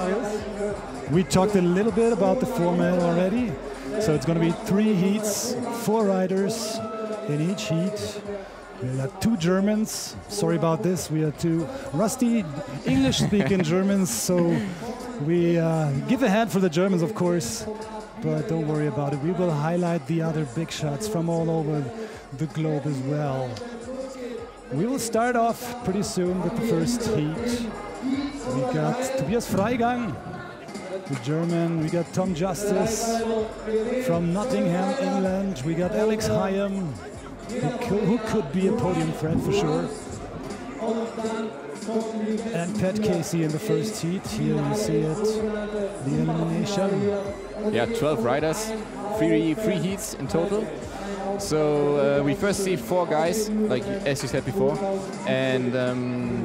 Marius. We talked a little bit about the format already. So it's going to be 3 heats, 4 riders in each heat. We have 2 Germans. Sorry about this. We are 2 rusty English-speaking Germans. So we give a hand for the Germans, of course. But don't worry about it. We will highlight the other big shots from all over the globe as well. We will start off pretty soon with the first heat. We got Tobias Freigang, the German. We got Tom Justice from Nottingham, England. We got Alex Hyam, who could be a podium threat for sure. And Pat Casey in the first heat. Here you see it, the elimination. Yeah, 12 riders, 3 heats in total. So we first see 4 guys, like as you said before, and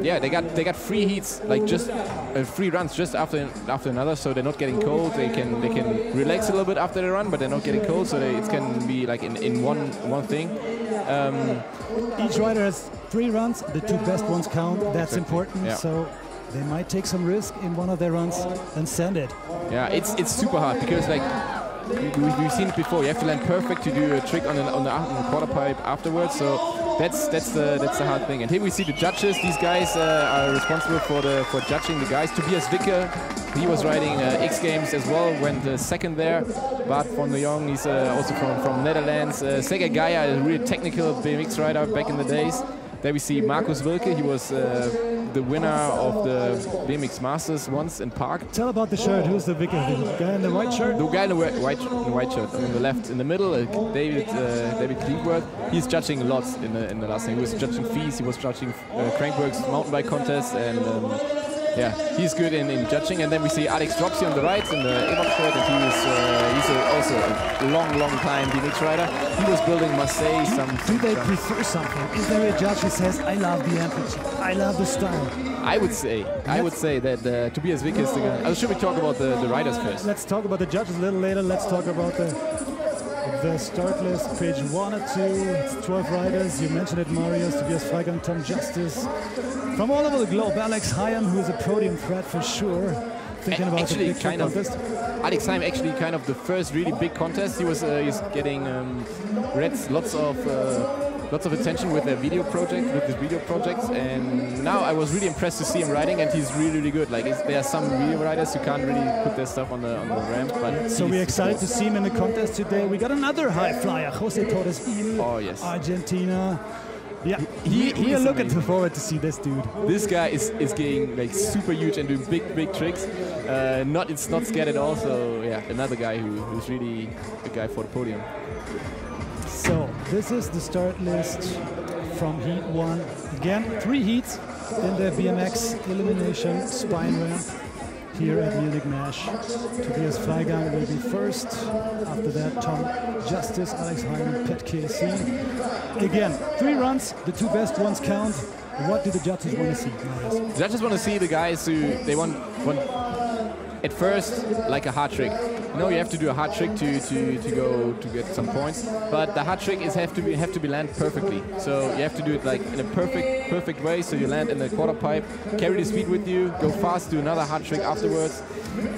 yeah, they got 3 heats, like just 3 runs just after another, so they're not getting cold. They can relax a little bit after the run, but they're not getting cold, so it can be like in one thing. Each rider has 3 runs. The 2 best ones count. That's important. Yeah. So they might take some risk in one of their runs and send it. Yeah, it's super hard because like. We've seen it before. You have to land perfect to do a trick on the quarter pipe afterwards. So that's the hard thing. And here we see the judges. These guys are responsible for judging the guys. Tobias Wicker, he was riding X Games as well. Went second there. Bart van der Jong, he's also from Netherlands. Sega Gaia, a really technical BMX rider back in the days. There we see Markus Wilke. He was the winner of the BMX Masters once in Park. Tell about the shirt. Who's the Wicker? The guy in the white shirt? The guy in the white shirt. On the left, in the middle, David Cleveworth. He's judging lots in the last thing. He was judging fees. He was judging Crankworks mountain bike contest, and yeah, he's good in judging. And then we see Alex Dropsy on the right in the Evox shirt, and he's also a long time BMX rider. He was building Marseille. Do they prefer something? Is there a judge who says, I love the amplitude, I love the style? I would say that Tobias Wick is the guy. Should we talk about the riders first? Let's talk about the judges a little later. Let's talk about the start list, page 1 or 2. It's 12 riders. You mentioned it, Marius, Tobias Freigang, Tom Justice. From all over the globe, Alex Hyam, who is a podium threat for sure. Thinking about actually, the big contest. Alex Hyam actually kind of the first really big contest. He was he's getting lots of attention with their video project, with his video projects, and now I was really impressed to see him riding, and he's really good. Like there are some video riders who can't really put their stuff on the ramp, but so we're excited to see him in the contest today. We got another high flyer, José Torres Gil, oh yes, Argentina. Yeah, we are looking forward to see this dude. This guy is getting like super huge and doing big tricks. It's not scared at all. So yeah, another guy who's really a guy for the podium. So this is the start list from heat 1. Again, 3 heats in the BMX elimination spine ramp here at Munich Mesh. Tobias Freigang will be first. After that, Tom Justice, Alex Hyman, Pat Casey. Again, 3 runs. The 2 best ones count. What do the judges want to see, Marius? The judges want to see the guys who they want at first like a hard trick. You know, you have to do a hard trick to get some points, but the hard trick have to be landed perfectly. So you have to do it like in a perfect way. So you land in the quarter pipe, carry the speed with you, go fast, do another hard trick afterwards.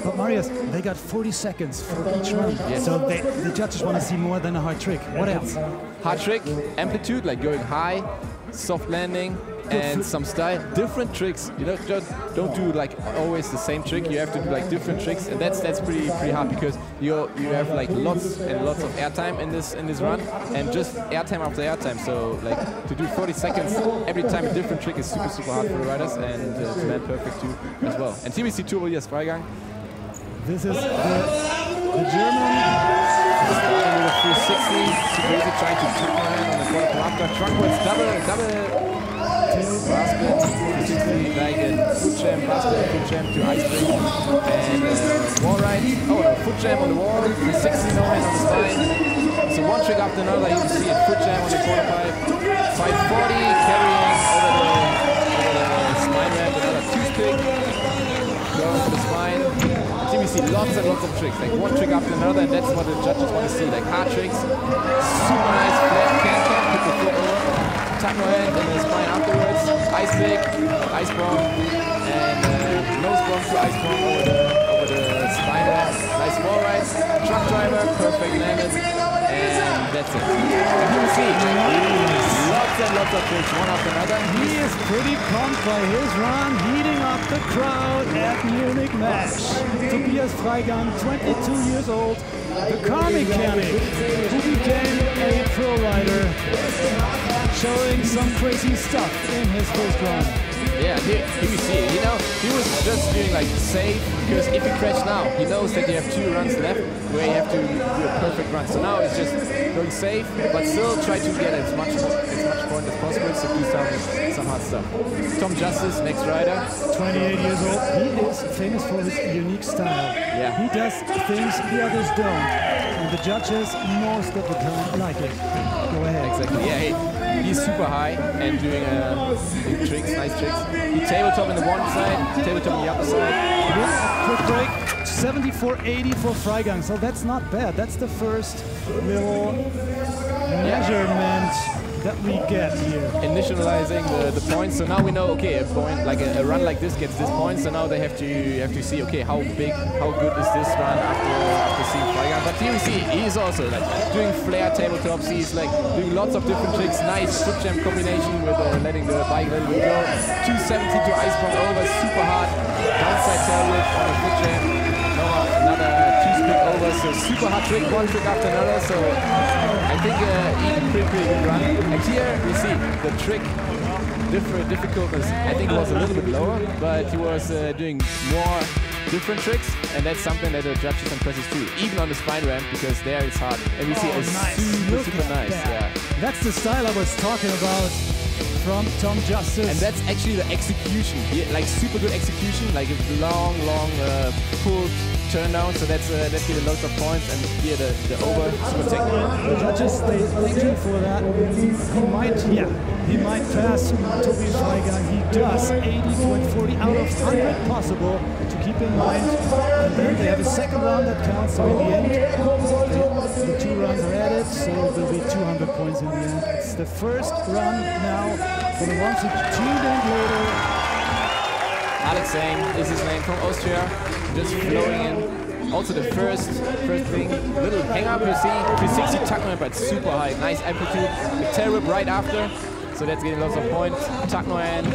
But Marius, they got 40 seconds for each run. Yes. So the judges want to see more than a hard trick. What else? Hard trick, amplitude, like going high, soft landing, and some style, different tricks. You know, just don't do like always the same trick. You have to do like different tricks, and that's pretty hard because you have like lots and lots of airtime in this run, and just airtime after airtime. So like to do 40 seconds every time a different trick is super hard for the riders, and to land perfect too as well. And here we see Tobias Freigang. This is the German. Starting with a 360, Super trying to turn around on the quarter pole after trunkwards, double. Basket, 360, like a foot jam, basket, foot jam to ice break, and wall ride, foot jam on the wall, 360, no hand on the spine. So one trick after another, you see a foot jam on the quarter pipe, 540, carrying over the spine ramp, another toothpick, going to the spine. See, we see lots and lots of tricks, like one trick after another, and that's what the judges want to see, like hard tricks, super nice flat can, put the foot over. Tuck no hand in the spine afterwards, ice pick, ice bomb, and nose bomb to ice bomb over wall ride, truck driver, perfect landed, and that's it. And you see, lots and lots of tricks, one after another. He is pretty pumped by his run, heating up the crowd at Munich MASH. Tobias Freigang, 22 years old, the car mechanic who became a pro rider, showing some crazy stuff in his first run. Yeah, here we see it. You know, he was just doing like safe, because if he crashed now, he knows that you have 2 runs left where you have to do a perfect run. So now it's just going safe, but still try to get as much point as possible, so do some hard stuff. Tom Justice, next rider. 28 years old. He is famous for his unique style. Yeah. He does things the others don't. And the judges most of the time like it. Go ahead. Exactly. Yeah, hey, he's super high and doing big tricks, nice tricks. He tabletop on the one side, tabletop on the other side. Quick break. 74.80 for Freigang. So that's not bad. That's the first little measurement that we get here. Initializing the points, so now we know, okay, a point like a run like this gets this point, so now they have to see, okay, how good is this run after seeing Freigang. But here we see he's also like doing flare tabletops, he's like doing lots of different tricks, nice foot jam combination with letting the bike a little bit go. 270 to icebound over, super hard, downside tail whip on a foot jam, another 2-split over, so super hard trick, one trick after another, so I think even pretty good run. And here we see the trick difficultness. I think it was a little bit lower, but he was doing more different tricks, and that's something that the judges impresses too, even on the spine ramp, because there it's hard. And we see it's super nice. Yeah. That's the style I was talking about from Tom Justice. And that's actually the execution, like super good execution, like a long pull turn down, so that's given lots of points, and here the over, super technical. The judges, they thank you for that. He might pass Tobias Freigang. He does 80.40 out of 100 possible, to keep in mind. And then they have a second round that counts, so in the end, the 2 runs are added, so there'll be 200 points in the end. It's the first run now for the ones who tuned in later. Alex Zane is his name, from Austria, just flowing in. Also the first thing, little hang up, you see, 360 tuckno, but super high, nice amplitude, the tail whip right after, so that's getting lots of points. Tuckno hand,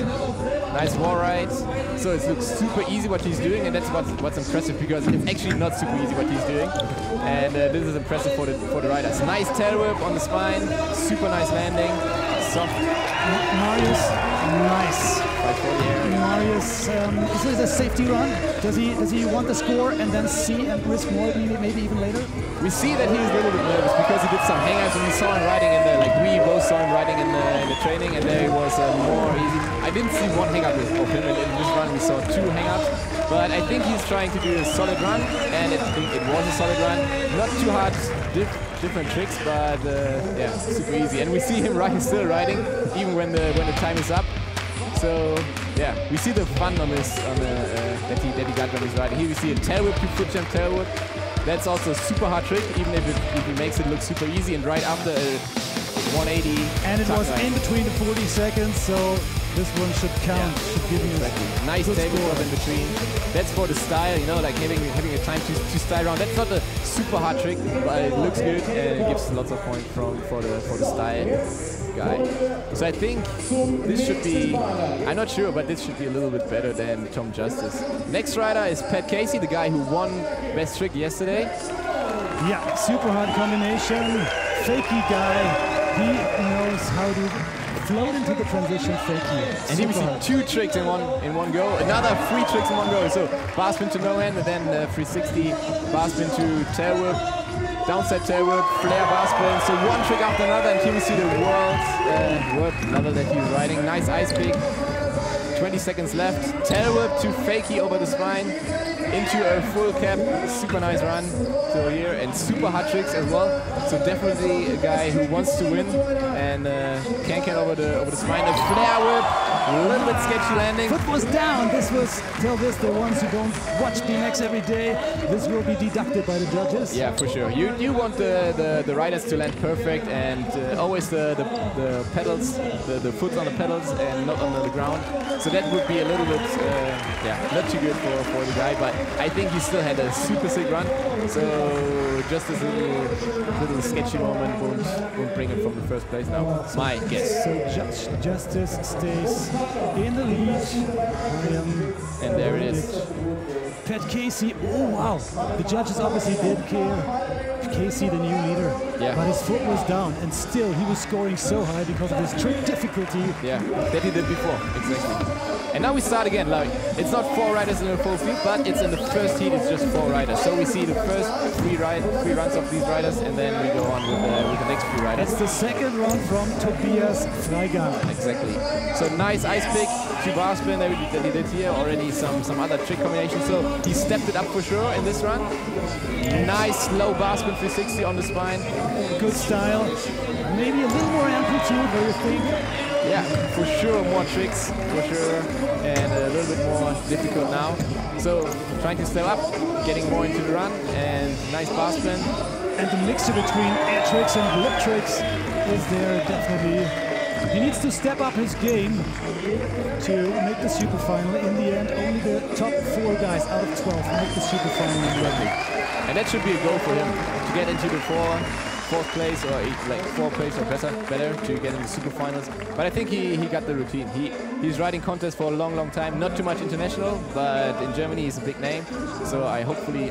nice wall ride, so it looks super easy what he's doing, and that's what's impressive, because it's actually not super easy what he's doing, and this is impressive for the riders. Nice tail whip on the spine, super nice landing, soft. Marius, nice. 540 area. Marius, is this a safety run? Does he want the score and then see and risk more, maybe even later? We see that he's a little bit nervous because he did some hang-ups, and we saw him riding in the, like we both saw him riding in the training, and there he was more easy. I didn't see one hang-up of him, and in this run we saw 2 hang-ups, but I think he's trying to do a solid run, and I think it was a solid run. Not too hard, different tricks, but yeah, super easy. And we see him still riding, even when the time is up. So yeah, we see the fun on this, that he got when he's riding. Here we see a tail whip, 2 foot jump tail whip. That's also a super hard trick, even if he makes it look super easy. And right after a 180. And it was in between the 40 seconds, so this one should count. Yeah. Should give you a nice tabletop in between. That's for the style, you know, like having a time to style around. That's not a super hard trick, but it looks good and it gives lots of points for the style guy. So I think this should be, I'm not sure, but this should be a little bit better than Tom Justice. Next rider is Pat Casey, the guy who won best trick yesterday. Yeah, super hard combination, fakey guy. He knows how to float into the transition fakey. And here we see 2 tricks in one go. Another 3 tricks in one go. So bar spin to no end, and then 360 bar spin to tail whip, downside tail whip, flare bar spin. So 1 trick after another, and here we see the world another that he's riding. Nice ice pick. 20 seconds left. Tail whip to fakey over the spine into a full cap. Super nice run to here, and super hard tricks as well. So definitely a guy who wants to win, and can over the spine. A flare whip, a little bit sketchy landing. Foot was down. This was, tell this the ones who don't watch BMX every day, this will be deducted by the judges. Yeah, for sure. You want the riders to land perfect, and always the pedals, the foot on the pedals and not on the ground. So that would be a little bit, not too good for the guy, but I think he still had a super sick run. So just this little sketchy moment won't bring him from the first place now. My guess. So Justice stays in the lead. And there it is. Pat Casey, oh wow. The judges obviously did care. Casey, the new leader, but his foot was down, and still he was scoring so high because of his trick difficulty. Yeah, that he did before, exactly. And now we start again. Like, it's not 4 riders in a full field, but it's in the first heat. It's just 4 riders. So we see the first three runs of these riders, and then we go on with the next few riders. That's the second run from Tobias Freigang. Exactly. So nice ice pick, 2 bar spin that he did here. Already some other trick combinations. So he stepped it up for sure in this run. Nice low bar spin 360 on the spine. Good style. Maybe a little more amplitude, what do you think? Yeah, for sure more tricks, for sure, and a little bit more difficult now. So trying to step up, getting more into the run, and nice bar spin. And the mixture between air tricks and lip tricks is there definitely. He needs to step up his game to make the super final. In the end, only the top 4 guys out of 12 make the super final. And that should be a goal for him, to get into the fourth place, or like 4th place or better to get in the super finals. But I think he got the routine. He's riding contests for a long time, not too much international, but in Germany he's a big name. So I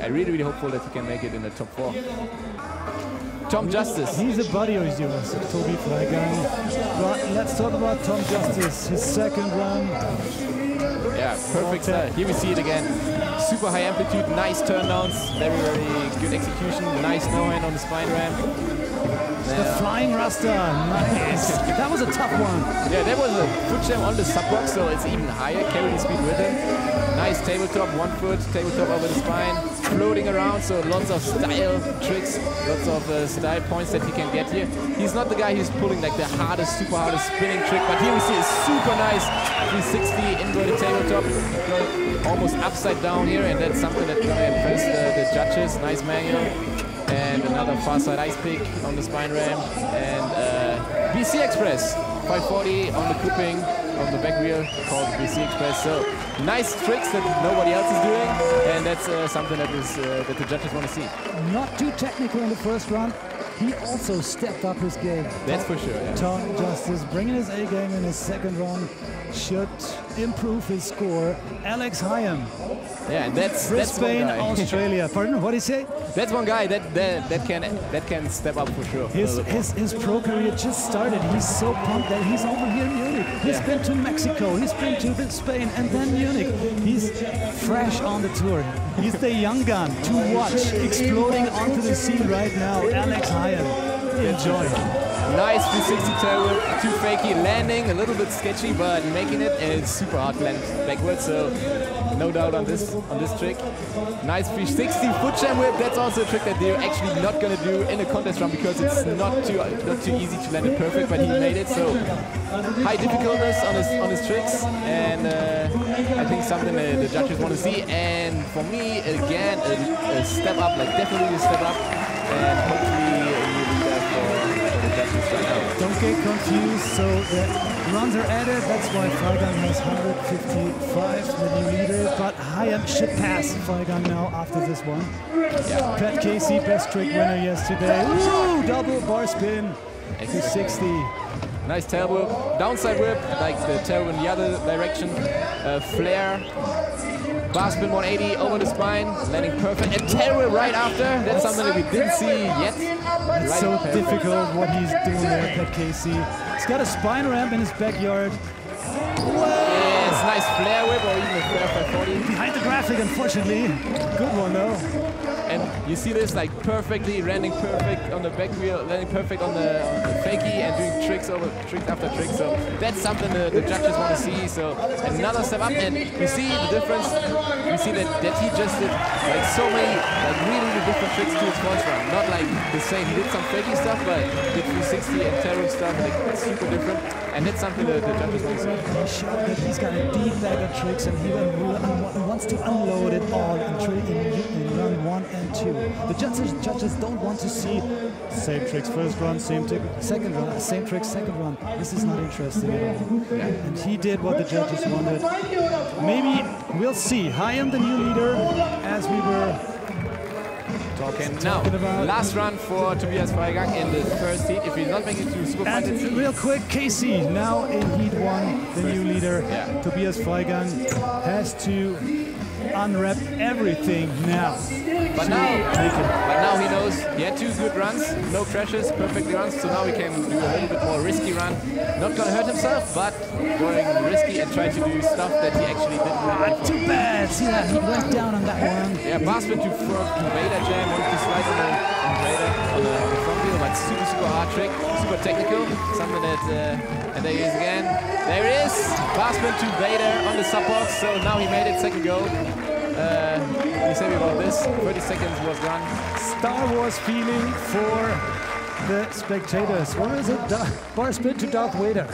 really hopeful that he can make it in the top 4. Tom Justice. He's a buddy of yours, Tobi Freigang. But let's talk about Tom Justice, his second run. Yeah, perfect style. Here we see it again. Super high amplitude, nice turndowns, very good execution, nice no-hand on the spine ramp. The flying Rasta, nice. That was a tough one. Yeah, that was a foot jam on the sub box, so it's even higher, carry the speed with him. Nice tabletop, 1 foot, tabletop over the spine, floating around, so lots of style tricks, lots of style points that he can get here. He's not the guy who's pulling like the super hardest spinning trick, but here we see a super nice 360 inverted tabletop, almost upside down here, and that's something that's gonna impress the judges. Nice manual. And another far side ice pick on the spine ramp, and BC Express 540 on the couping on the back wheel called BC Express. So nice tricks that nobody else is doing, and that's something that the judges want to see. Not too technical in the first run. He also stepped up his game. That's for sure. Yeah. Tom Justice bringing his A game in his second run should improve his score. Alex Hyam. Yeah, and that's Brisbane, Australia. Pardon, what did he say? That's one guy that can step up for sure. His pro career just started. He's so pumped that he's over here in Munich. He's been to Mexico, he's been to Spain, and then Munich. He's fresh on the tour. He's the young gun to watch exploding onto the scene right now. Alex Hyam. Enjoy. Nice 360 tail whip, 2 fakie, landing a little bit sketchy, but making it, and it's super hard to land backwards, so no doubt on this trick. Nice 360 foot jam whip. That's also a trick that they're actually not going to do in a contest run because it's not too easy to land it perfect, but he made it. So high difficultness on his tricks, and I think something that the judges want to see. And for me, again, a step up, like definitely a step up, and hopefully right now. Don't get confused, so the runs are added, that's why Freigang has 155, the new leader, but Hyam should pass Freigang now after this one. Yeah. Pat Casey, best trick winner yesterday. Ooh, double bar spin, 260. Nice tail whip, downside whip, like the tail in the other direction, flare. Bar spin 180 over the spine, landing perfect, and tail whip right after. That's something that we didn't see yet. It's right so difficult what he's doing there, Pat Casey. He's got a spine ramp in his backyard. Yes, nice flare whip or even a flare 540. Behind the graphic, unfortunately. Good one though. And you see this like perfectly landing perfect on the back wheel, landing perfect on the fakie, and doing tricks after tricks. So that's something the judges want to see. So another step up, and you see the difference. You see that he just did like so many like really different tricks to his first run. Not like the same. He did some fakie stuff, but did 360 and terror stuff, like super different. And that's something that the judges want to see. He showed that he's got a deep bag of tricks, and he wants to unload it all in run 1 and 2. The judges don't want to see same tricks first run, same trick second run, same trick second run. This is not interesting at all. Yeah. And he did what the judges wanted. we'll see. Hayam, the new leader, as we were talking about. Last run for Tobias Freigang in the first heat. If he's not making it to super finals. Real quick, Casey, now in heat 1, the new leader. Yeah. Tobias Freigang has to unwrap everything now. But now he knows he had 2 good runs, no crashes, perfectly runs, so now he can do a little bit more risky run. Not gonna hurt himself, but going risky and try to do stuff that he actually didn't really want. Too bad! See that? He went down on that one. Yeah, Basford to Vader jam, wanted to slide on Vader on the front wheel, but super hard trick, super technical, something that, and there he is again. There he is! Basford to Vader on the sub box, so now he made it, second go. You say about this, 30 seconds was gone. Star Wars feeling for the spectators. What is it? Bar split to Darth Vader.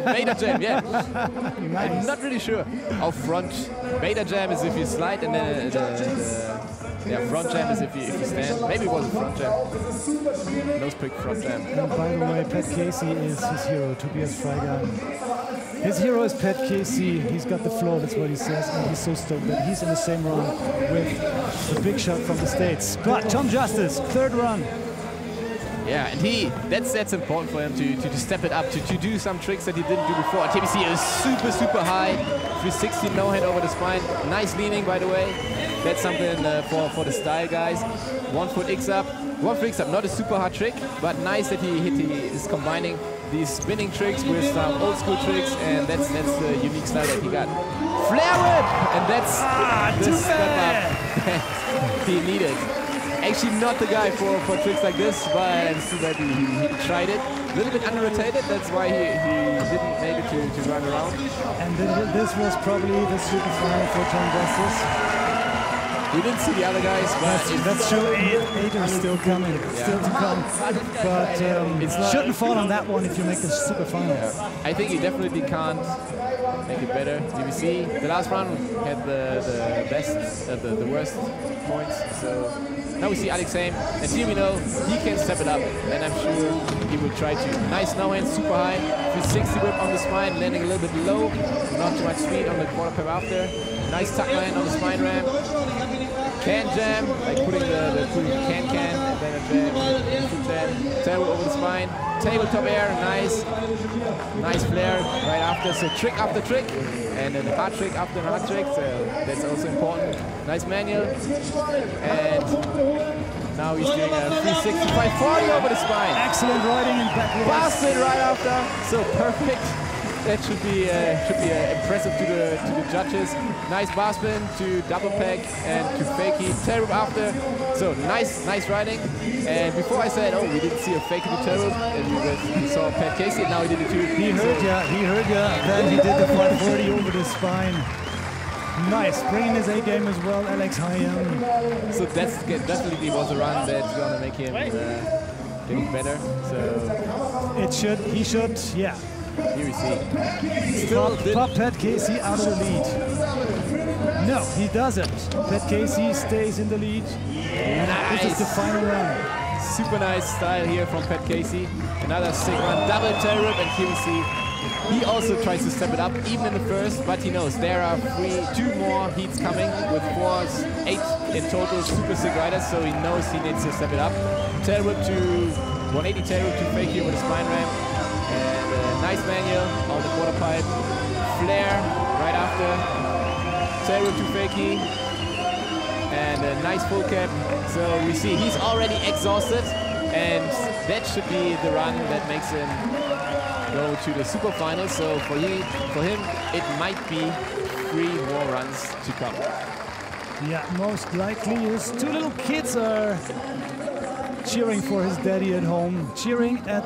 Vader jam, yeah. Nice. I'm not really sure. How front Vader jam is if you slide, and then the front jam is if you stand. Maybe it was a front jam. Nose pick front jam. And by the way, Pat Casey is his hero, Tobias Freigang. His hero is Pat Casey. He's got the flow, that's what he says, and he's so stoked that he's in the same run with the big shot from the States. But Tom Justice, third run. Yeah, and that's important for him to step it up, to do some tricks that he didn't do before. TBC is super high, 360 no-hand over the spine. Nice leaning, by the way. That's something for the style guys. 1 foot X-up. 1 foot X-up, not a super hard trick, but nice that he is combining these spinning tricks with some old school tricks, and that's the unique style that he got. Flare whip! And that's the step up he needed. Actually not the guy for tricks like this, but I'm sure that he tried it. A little bit under-rotated, that's why he didn't make it to run around. And this was probably the super final for Tom Justice. We didn't see the other guys, but that's true. 8 are still coming, still to come. But it shouldn't fall on that one if you make the super final. Yeah. I think he definitely can't make it better. DBC, the last round had the best, the worst points. So now we see Alex Haim, and here we know he can step it up, and I'm sure he will try to. Nice no hand, super high, 360 whip on the spine, landing a little bit low, not too much speed on the quarter pipe after. Nice tuck line on the spine ramp. Can jam, like putting the can, and then a jam, foot jam, tail over the spine, tabletop air, nice flare right after, so trick after trick, and then a hard trick after hard trick, so that's also important. Nice manual, and now he's doing a 360 540 over the spine. Excellent riding and back. Bastard right after, so perfect. That should be impressive to the judges. Nice bar spin to double peg and to fakie. Tail whip after. So nice riding. And before I said, oh, we didn't see a fakie to tail whip, and we saw Pat Casey, and now he did it too. He heard ya. Then he did the 540 over the spine. Nice, bringing his A game as well, Alex Hayam. So that's definitely was a run that's gonna make him getting better. So he should, yeah. Here we see. Still pop Pat Casey out of the lead. No, he doesn't. Pat Casey stays in the lead. Nice. This is the final run. Super nice style here from Pat Casey. Another sick run, double tail whip, and here we see he also tries to step it up, even in the first, but he knows there are 2 more heats coming with 8 in total super sick riders, so he knows he needs to step it up. Tail whip to 180 tail whip to fake here with a spine ramp. And nice manual on the quarter pipe. Flare right after. Tail whip to fakie. And a nice full cap. So we see he's already exhausted. And that should be the run that makes him go to the super final. So for him, it might be 3 more runs to come. Yeah, most likely his 2 little kids are cheering for his daddy at home, cheering at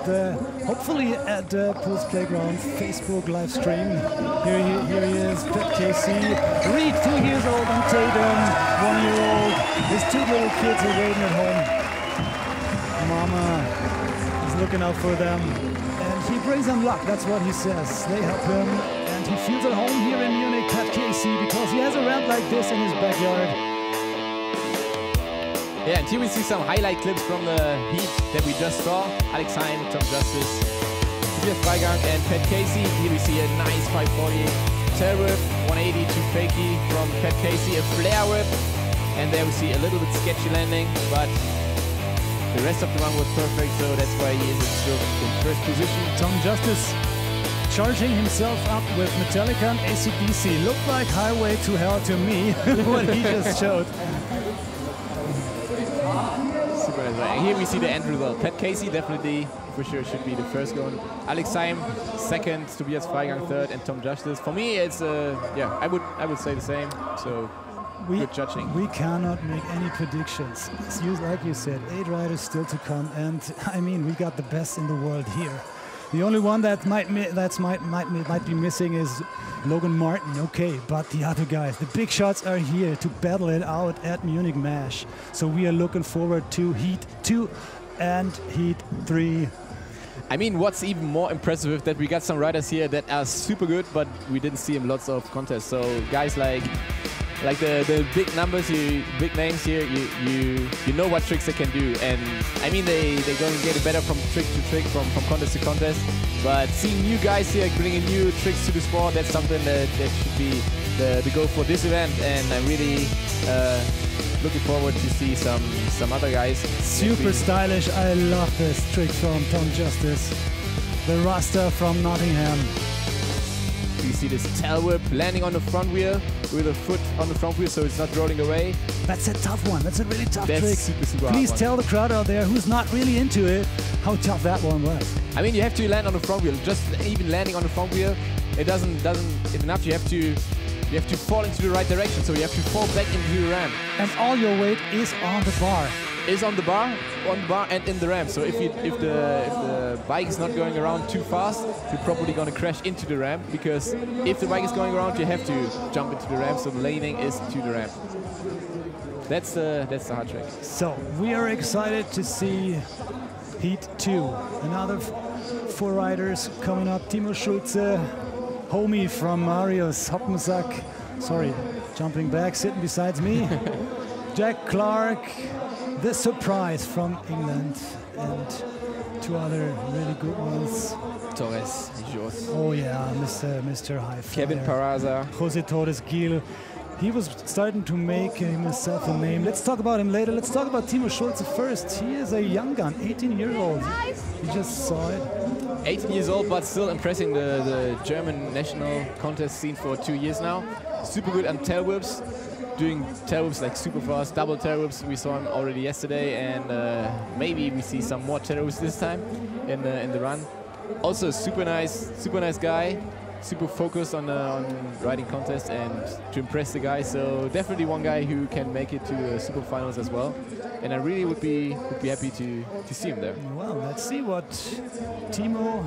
hopefully at the Pulse Playground Facebook live stream. Here he is, Pat Casey. Reed, 2 years old, and Tatum, 1 year old. His 2 little kids are waiting at home. Mama is looking out for them. And he brings them luck, that's what he says. They help him, and he feels at home here in Munich, Pat Casey, because he has a ramp like this in his backyard. Yeah, and here we see some highlight clips from the heat that we just saw. Alex Haim, Tom Justice, Tobias Freigang, and Pat Casey. Here we see a nice 540 tail whip, 180 to fakie from Pat Casey, a flare whip, and there we see a little bit sketchy landing, but the rest of the run was perfect, so that's why he is still in first position. Tom Justice charging himself up with Metallica and AC/DC. Looked like Highway to Hell to me, what he just showed. Super nice. Here we see the end result. Pat Casey definitely, for sure, should be the first going. Alex Heim second, Tobias Freigang third, and Tom Justice. For me, it's yeah, I would say the same. So good judging. We cannot make any predictions. Like you said, 8 riders still to come, and I mean, we got the best in the world here. The only one that might be missing is Logan Martin. Okay, but the other guys, the big shots are here to battle it out at Munich MASH. So we are looking forward to Heat 2 and Heat 3. I mean, what's even more impressive is that we got some riders here that are super good, but we didn't see in lots of contests. So guys like the big numbers, big names here, you know what tricks they can do, and I mean they're going to get better from trick to trick, from contest to contest. But seeing new guys here bringing new tricks to the sport, that's something that should be the goal for this event, and I'm really looking forward to see some other guys. Super stylish. I love this trick from Tom Justice, the Rasta from Nottingham. You see this tail whip landing on the front wheel with a foot on the front wheel, so it's not rolling away. That's a tough one. That's a really tough trick. Super Please hard tell the crowd out there who's not really into it how tough that one was. I mean, you have to land on the front wheel. Just even landing on the front wheel, it doesn't enough. You have to fall into the right direction, so you have to fall back into the ramp. And all your weight is on the bar. Is on the bar, and in the ramp. So if the bike is not going around too fast, you're probably going to crash into the ramp, because if the bike is going around, you have to jump into the ramp. So the laning is to the ramp. That's the hard trick. So we are excited to see Heat 2. Another 4 riders coming up. Timo Schulze, homie from Marius Hoppensack. Sorry, jumping back, sitting beside me. Jack Clark, the surprise from England, and 2 other really good ones. Torres Gil. Oh yeah, Mr. High Flyer. Kevin Paraza. José Torres Gil. He was starting to make himself a name. Let's talk about him later. Let's talk about Timo Schulze first. He is a young gun, 18 years old. You just saw it. 18 years old, but still impressing the German national contest scene for 2 years now. Super good on tail whips. Doing tail whips like super fast, double tail whips. We saw him already yesterday, and maybe we see some more tail whips this time in the run. Also super nice guy, super focused on riding contests and to impress the guys. So definitely one guy who can make it to the super finals as well. And I really would be happy to see him there. Well, let's see what Timo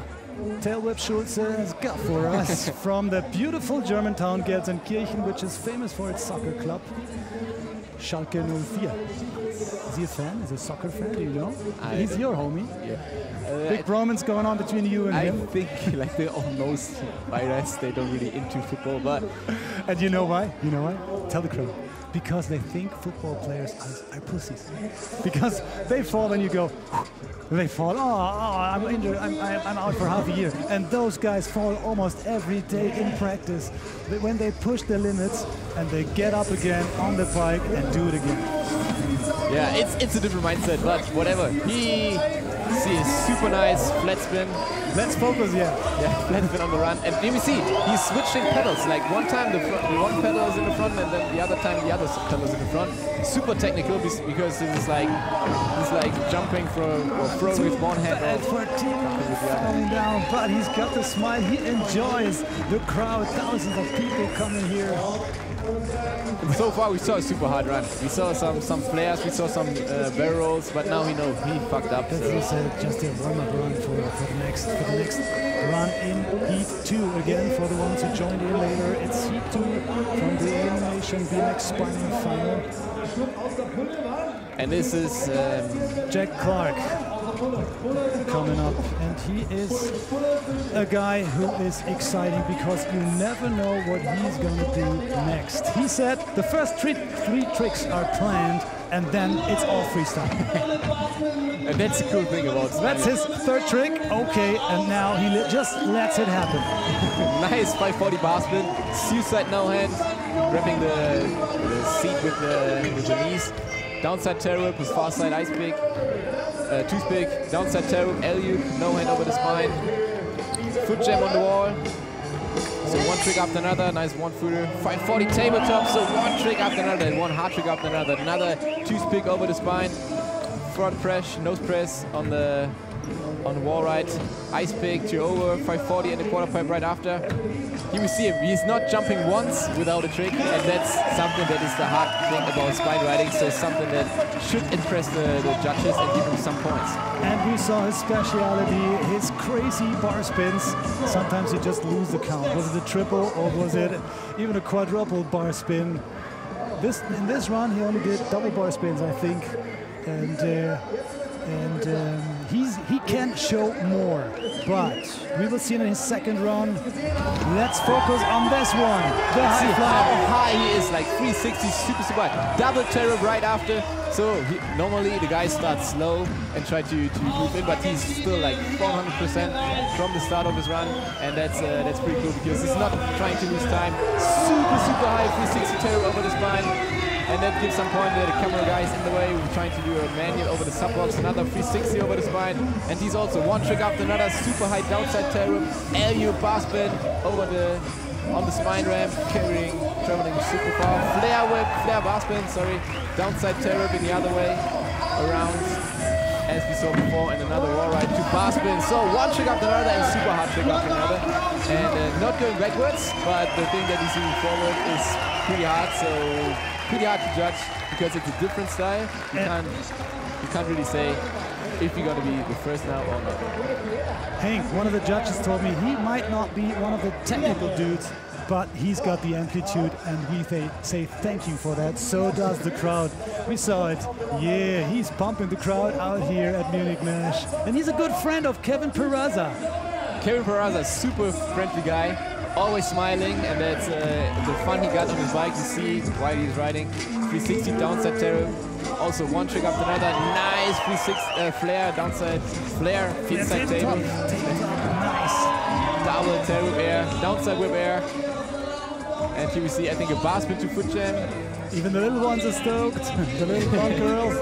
Tail Whip Schulze has got for us from the beautiful German town Gelsenkirchen, which is famous for its soccer club, Schalke 04. Is he a fan? Is he a soccer fan? Do you know? He's your homie. Yeah. Big romance going on between you and him. I think like they all know riders, they don't really into football, but and you know why? You know why? Tell the crowd. Because they think football players are pussies. Because they fall and you go, they fall, oh, I'm injured, I'm out for half a year. And those guys fall almost every day in practice. When they push the limits and they get up again on the bike and do it again. Yeah, it's a different mindset, but whatever. He sees super nice flat spin. Let's focus, yeah, flat spin on the run. And here we see, he's switching pedals. Like one time the one pedal is in the front, and then the other time the other pedal is in the front. Super technical, because this is like, he's like jumping from or throwing with one hand. And for Timo falling down, but he's got the smile. He enjoys the crowd. Thousands of people coming here. So far we saw a super hard run. We saw some flares, we saw some barrel rolls, but now we know he fucked up. This is just a warm-up run for the next run in Heat 2. Again, for the ones who joined in later, it's Heat 2 from the Elimination BMX SPINE Final. And this is Jack Clark. coming up. And he is a guy who is exciting because you never know what he's going to do next. He said the first three tricks are planned and then it's all freestyle. And that's the cool thing about it. That's his third trick. Okay, and now he just lets it happen. Nice 540 bar spin. Suicide no hand. Grabbing the seat with the knees. Downside tail whip with far side ice pick. Toothpick. Downside tail whip. L-U. No hand over the spine. Foot jam on the wall. So one trick after another, nice one footer. 540 tabletop, so one trick after another, one hard trick after another. Another toothpick over the spine. Front press, nose press on the wall right. Ice pick to over, 540 and the quarter pipe right after. Here we see him, he's not jumping once without a trick, and that's something that is the hard thing about spine riding, so something that should impress the judges and give him some points. And we saw his speciality, his crazy bar spins. Sometimes he just lose the count. Was it a triple or was it even a quadruple bar spin? In this run he only did double bar spins, I think. He can show more, but we will see in his second run. Let's focus on this one. See how high he is, like 360, super high. Double terror right after. So normally the guy starts slow and try to move in, but he's still like 400% from the start of his run, and that's pretty cool because he's not trying to lose time. Super high 360 terror over the spine. And that gives some point there. The camera guy is in the way. We're trying to do a manual over the sub box, another 360 over the spine. And he's also one trick after another, super high downside tail whip, LU bar spin over on the spine ramp, traveling super far. Flare bar spin, sorry. Downside tail whip in the other way, around, as we saw before, and another wall ride to bar spin. So one trick after another and super hard trick after another. And not going backwards, but the thing that he's moving forward is pretty hard, so pretty hard to judge because it's a different style. You can't really say if you're going to be the first now or not. Hank, one of the judges told me he might not be one of the technical dudes, but he's got the amplitude, and we say thank you for that. So does the crowd. We saw it. Yeah, he's pumping the crowd out here at Munich Mesh. And he's a good friend of Kevin Peraza. Kevin Peraza, super friendly guy. Always smiling, and that's the fun he got on his bike to see while he's riding. 360 downside terror. Also one trick after another. Nice 360 flare, downside flare, feet side table. Nice. Double tail whip air, downside whip air. And here we see, I think, a bar spin to foot jam. Even the little ones are stoked. The little blonde girls.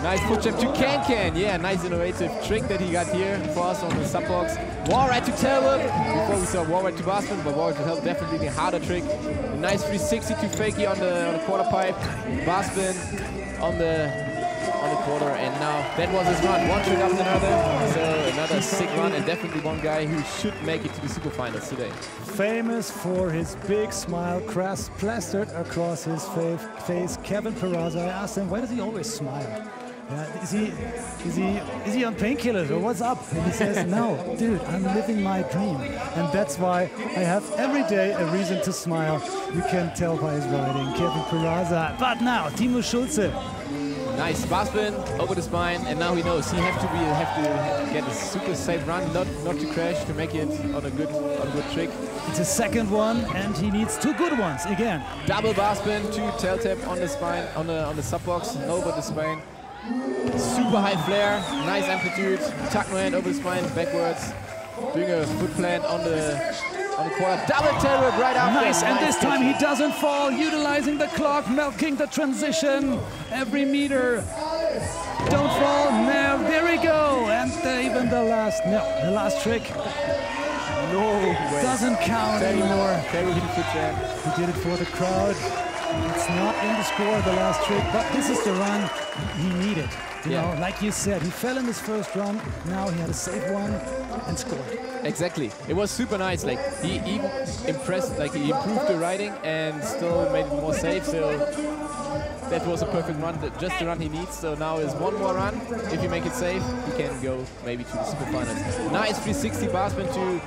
Nice foot jam to can. Yeah, nice innovative trick that he got here for us on the sub box. Wall ride to tail whip. Before we saw wall ride to bar spin, but wall ride to tail definitely the harder trick. A nice 360 to fakie on the quarter pipe. Bar spin on the quarter, and now that was his run. One trick after another. So another sick run, and definitely one guy who should make it to the super finals today. Famous for his big smile plastered across his face. Kevin Peraza, I asked him, why does he always smile? Is he on painkillers or what's up? And he says, no, dude, I'm living my dream. And that's why I have every day a reason to smile. You can tell by his riding. Kevin Peraza. But now, Timo Schulze. Nice bar spin over the spine, and now he knows he have to get a super safe run, not to crash, to make it on a good trick. It's his second one, and he needs two good ones again. Double bar spin to tail tap on the spine, on the sub box, over the spine. Super high flare, nice amplitude, tuck no hand over the spine, backwards, doing a foot plant on the quarter, double tail whip right after. Nice, and this time he doesn't fall, utilizing the clock, milking the transition, every meter. Don't fall, now there we go, and even the last trick. No way. Doesn't count anymore. He did it for the crowd. It's not in the score, the last trick, but this is the run he needed. You know, like you said, he fell in his first run, now he had a safe one and scored. Exactly. It was super nice. Like, he even impressed, like, he improved the riding and still made it more safe, so that was a perfect run, just the run he needs. So now is one more run. If you make it safe, he can go maybe to the super finals. Nice 360 bar spin to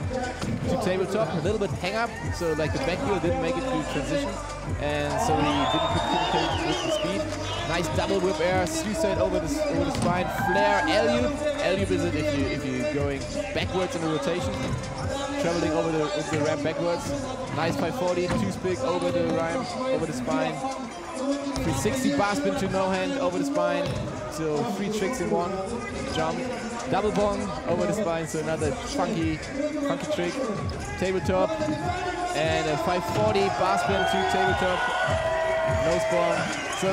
tabletop, a little bit hang up, so like the back wheel didn't make it to transition, and so he didn't communicate with the speed. Nice double whip air, suicide over the spine, flare, alley-oop. Alley-oop is it if you're going backwards in the rotation, traveling over the ramp backwards. Nice 540, two-spick over the ramp, over the spine. 360 bar spin to no hand over the spine. So 3 tricks in one. Jump, double bong over the spine. So another funky trick. Tabletop and a 540 bar spin to tabletop. Nose bong. So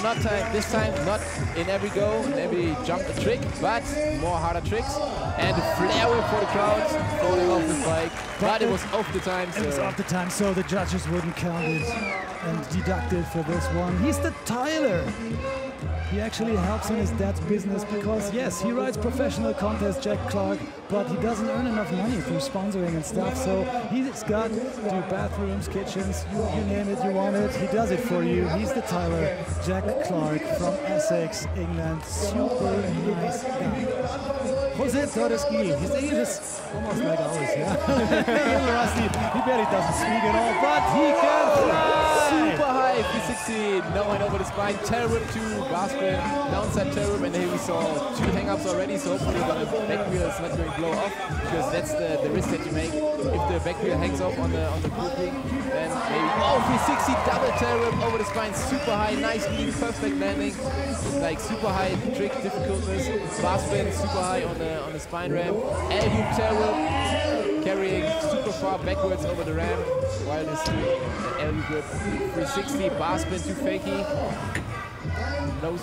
this time not in every go, in every jump a trick, but more harder tricks. And a flare whip for the crowd, falling off the bike. But it was off the time. It was off the time, so the judges wouldn't count it and deduct it for this one. He's the Tyler. He actually helps in his dad's business because, yes, he rides professional contests, Jack Clark, but he doesn't earn enough money through sponsoring and stuff, so he's got to do bathrooms, kitchens, you name it, you want it, he does it for you. He's the Tyler, Jack Clark from Essex, England. Super nice guy. José Torres Gil, his English is almost like ours, yeah? A little rusty, he barely doesn't speak at all, but he can fly! Super high, 360, no hand over the spine, tail whip to bar spin, downside tail whip, and here we saw 2 hang-ups already, so hopefully the back wheel is not going to blow off, because that's the risk that you make. If the back wheel hangs off on the grouping, then maybe, 360, double tail whip over the spine, super high, nice lean, perfect landing, like super high trick difficultness, bar spin, super high on the spine ramp, alley-oop tail whip, carrying super far backwards over the ramp, while this alley-oop whip, 360, bar spin to fakie, nose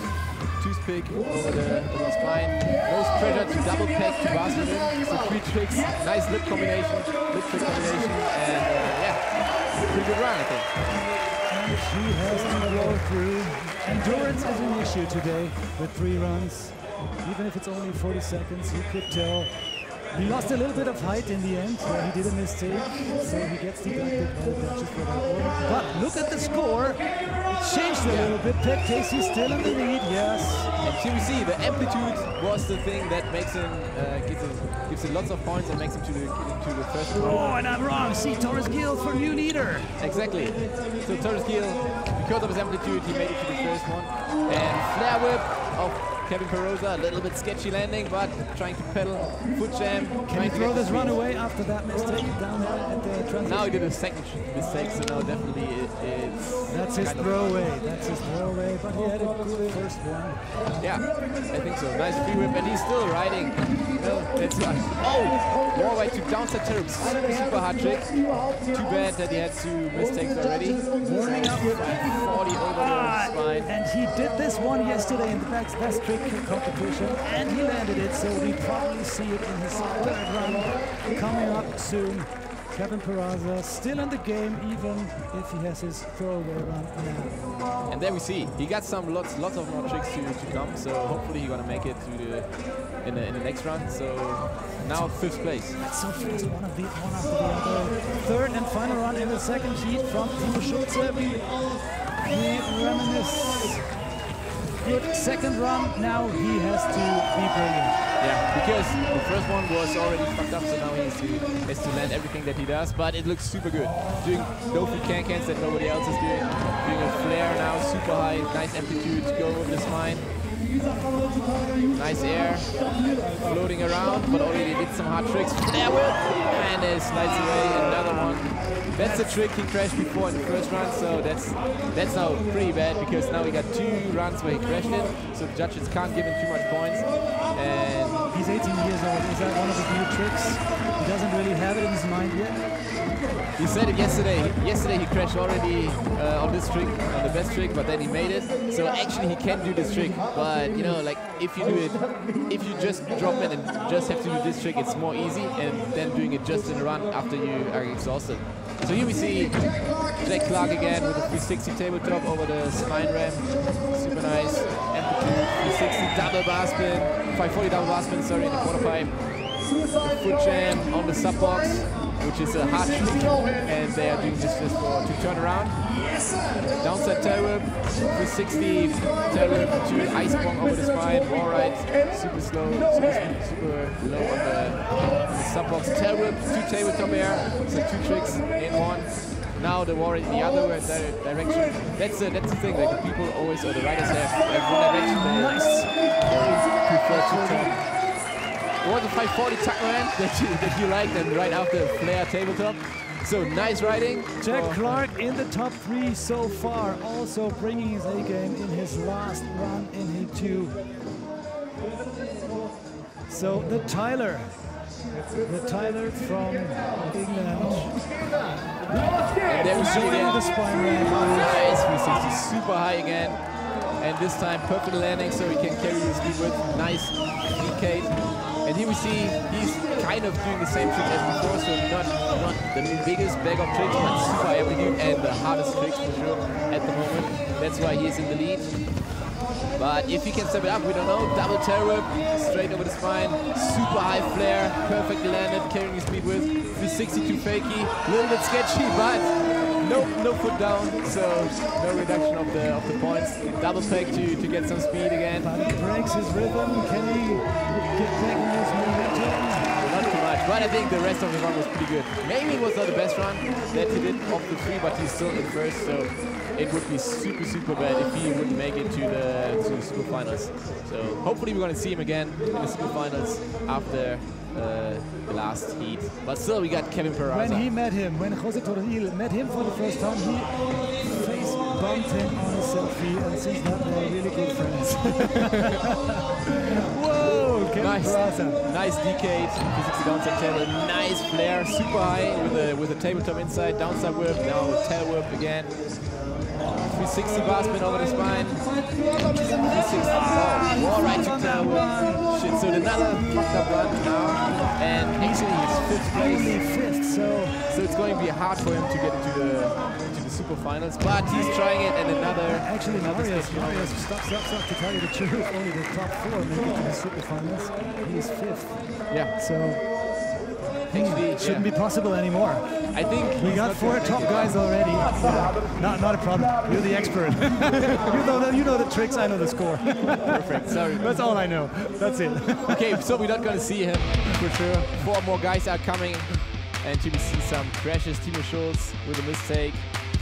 toothpick over the spine, nose pressure to double peg to bar spin, so 3 tricks, nice lip trick combination, and yeah, pretty good run, I think. And he has to go through. Endurance is an issue today with 3 runs. Even if it's only 40 seconds, you could tell. He lost a little bit of height in the end. He did a mistake, so he gets deducted by the judges for that one. But look at the score. It changed a little bit. Peg Casey still in the lead, yes. And here we see the amplitude was the thing that makes him, gives him lots of points and makes him to the first one. Oh, and I'm wrong. See, Torres Gil for new leader. Exactly. So Torres Gil, because of his amplitude, he made it to the first one. And flare whip of Kevin Perosa, a little bit sketchy landing, but trying to pedal, foot jam. Can he throw this run away after that mistake down there at the transition? Now he did a second mistake, so now definitely it's... That's his throwaway, but he had a good first one. Yeah, I think so. Nice free whip, and he's still riding. No, that's fine. Oh! More way to downside turret. Super hard trick. Too bad that he had 2 mistakes already. Warming up with 40 over the spine. And he did this one yesterday in the best trick competition, and he landed it, so we probably see it in his 3rd run coming up soon. Kevin Perosa still in the game, even if he has his throwaway run now. And there we see he got lots of more tricks to come. So hopefully he's gonna make it to in the next run. So now 5th place. That's so fast, one after the other. 3rd and final run in the 2nd heat from Timo Schulze. We reminisce. Good 2nd run. Now he has to be brilliant. Yeah, because the first one was already fucked up, so now he has to land everything that he does, but it looks super good. Doing no-foot can-cans that nobody else is doing. Doing a flare now, super high, nice amplitude to go over the spine. Nice air, floating around, but already did some hard tricks. Flare whip, and it slides away, another one. That's a trick he crashed before in the first run, so that's now pretty bad, because now he got 2 runs where he crashed it, so the judges can't give him too much points. And he's 18 years old. Is that one of his new tricks? He doesn't really have it in his mind yet. He said it yesterday. Yesterday he crashed already on this trick, on the best trick, but then he made it. So actually he can do this trick, but you know, like if you do it, if you just drop in and just have to do this trick, it's more easy, and then doing it just in a run after you are exhausted. So here we see Jack Clark again with a 360 tabletop over the spine ramp. Super nice. Amplitude, 360 double bar spin, 540 double bar spin, sorry, in the quarter pipe. Foot jam on the sub box, which is a hard trick, and they are doing this just to turn around. Downside tail whip, 360 tail whip to ice bomb over the spine, wall ride, super slow, super low on the sub box tail whip, 2 tabletop air, so 2 tricks in one. now the war in the other direction. That's the thing. Like the people always, or the riders have one direction. They prefer to turn. It was a 540 tuckman that you liked, and right after flare tabletop. So nice riding. Jack Clark in the top 3 so far, also bringing his A game in his last run in Heat 2. So the Tyler from England. And there we see again the spine ramp. Nice 360, super high again. And this time perfect landing, so he can carry his speed with nice decade. And here we see he's kind of doing the same trick as before, so not the biggest bag of tricks, but super amplitude and the hardest tricks for sure at the moment. That's why he is in the lead. But if he can step it up, we don't know. Double tail whip, straight over the spine, super high flare, perfectly landed, carrying his speed with 362 fakie, a little bit sketchy, but no foot down, so no reduction of the points. Double peg to get some speed again. But he breaks his rhythm. Can he get back in his momentum? Not too much, but I think the rest of the run was pretty good. Maybe it was not the best run that he did off the 3, but he's still in first, so it would be super bad if he wouldn't make it to the super finals. So hopefully we're going to see him again in the super finals after the last heat. But still, we got Kevin Peraza. When José Torres Gil met him for the first time, he face bumped him on a selfie, and since that they're really good friends. Whoa, Kevin Peraza. Nice decade, 360 downside tail, nice flare, super high with a tabletop inside, downside whip, now tail whip again. 360 bar spin over the spine. 360. Oh, wall right to tail whip. Shit, so another fucked up run now. And actually he's 5th place. Only 5th, so it's going to be hard for him to get into the super finals. But he's trying it, and another. Actually, Marius, stop, to tell you the truth. Only the top 4 make it to the super finals. He is 5th. Yeah. So actually, it shouldn't be possible anymore. I think we got 4 top guys already. Not a problem. You're the expert. you know the tricks. I know the score. Perfect. Sorry. That's all I know. That's it. Okay, so we're not going to see him for sure. 4 more guys are coming, and you will see some crashes. Timo Schulz with a mistake.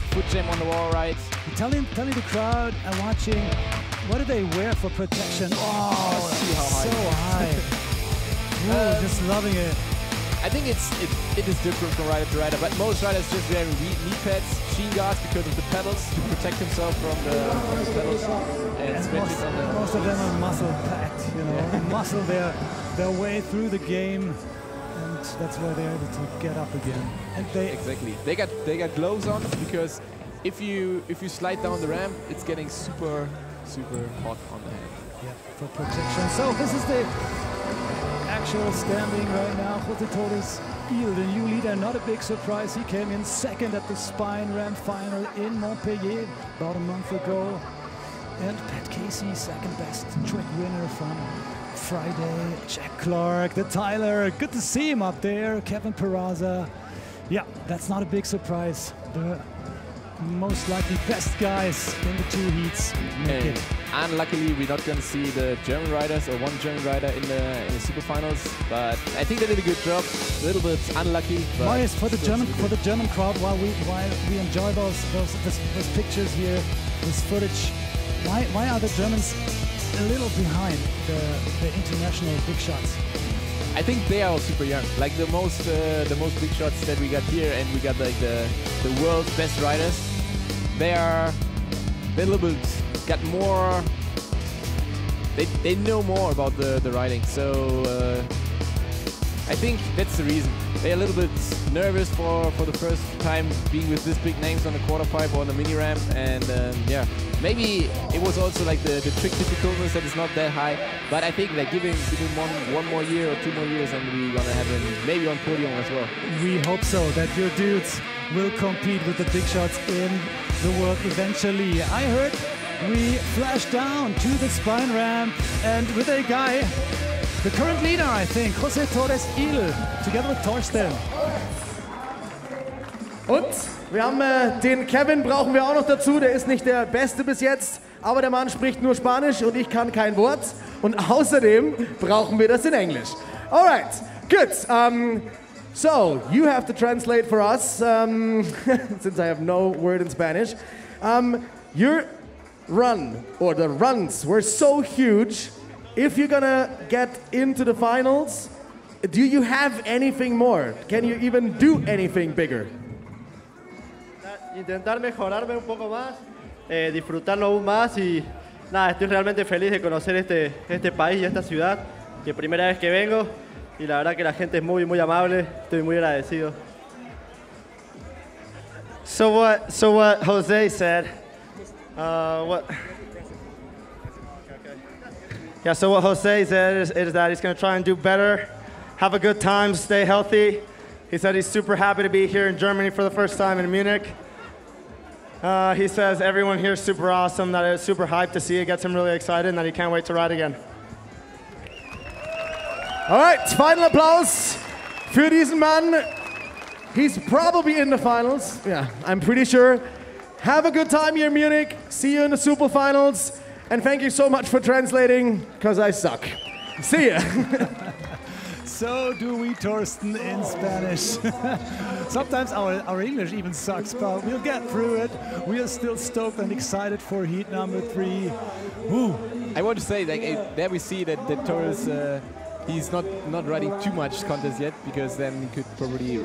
Foot jam on the wall right. Tell the crowd and watching. What do they wear for protection? Oh, see how high. So high. Whoa, just loving it. I think it is different from rider to rider, but most riders just wear knee pads, shin guards because of the pedals to protect himself from the pedals. And most of them are muscle packed, you know, muscle their way through the game, and that's why they're able to get up again. And they got gloves on because if you slide down the ramp, it's getting super hot on the hand. Yeah, for protection. So this is the actual standing right now. José Torres Gil, the new leader, not a big surprise. He came in 2nd at the Spine Ramp Final in Montpellier about a month ago. And Pat Casey, 2nd best trick winner from Friday. Jack Clark, the Tyler, good to see him up there. Kevin Peraza. Yeah, that's not a big surprise. The most likely best guys in the 2 heats make it. Unluckily, we're not going to see the German riders or one German rider in the super finals, but I think they did a good job. A little bit unlucky. But Marius, for the German crowd, while we enjoy those pictures here, this footage, why are the Germans a little behind the international big shots? I think they are super young. Like the most big shots that we got here, and we got like the world's best riders. They're a little bit got more. They know more about the riding, so I think that's the reason. They're a little bit nervous for the first time being with this big names on the quarter pipe or on the mini ramp, and yeah, maybe it was also like the trick difficultness that is not that high. But I think like giving one more year or 2 more years, and we're gonna have him maybe on podium as well. We hope so, that your dudes will compete with the big shots in the world eventually. I heard we flash down to the spine ramp, and with a guy, the current leader, I think, José Torres Gil, together with Torsten. Und wir haben den Kevin, brauchen wir auch noch dazu. Der ist nicht der Beste bis jetzt, aber der Mann spricht nur Spanisch und ich kann kein Wort. Und außerdem brauchen wir das in Englisch. Alright, good. So, you have to translate for us, since I have no word in Spanish. Your run, or the runs, were so huge. If you're gonna get into the finals, do you have anything more? Can you even do anything bigger? Intentar mejorarme un poco más, disfrutarlo aún más y nada, estoy realmente feliz de conocer este país y esta ciudad, que primera vez que vengo y la verdad que la gente es muy amable, estoy muy agradecido. So what Jose said, so what Jose said is that he's going to try and do better, have a good time, stay healthy. He said he's super happy to be here in Germany for the first time in Munich. He says everyone here is super awesome, that it's super hyped to see it, gets him really excited, and that he can't wait to ride again. All right, final Applaus für diesen Mann. He's probably in the finals. Yeah, I'm pretty sure. Have a good time here in Munich. See you in the Super Finals. And thank you so much for translating, because I suck. See ya. So do we, Torsten, in Spanish. Sometimes our English even sucks, but we'll get through it. We are still stoked and excited for heat number 3. Woo. I want to say, like, there we see that Torres, he's not riding too much contest yet, because then he could probably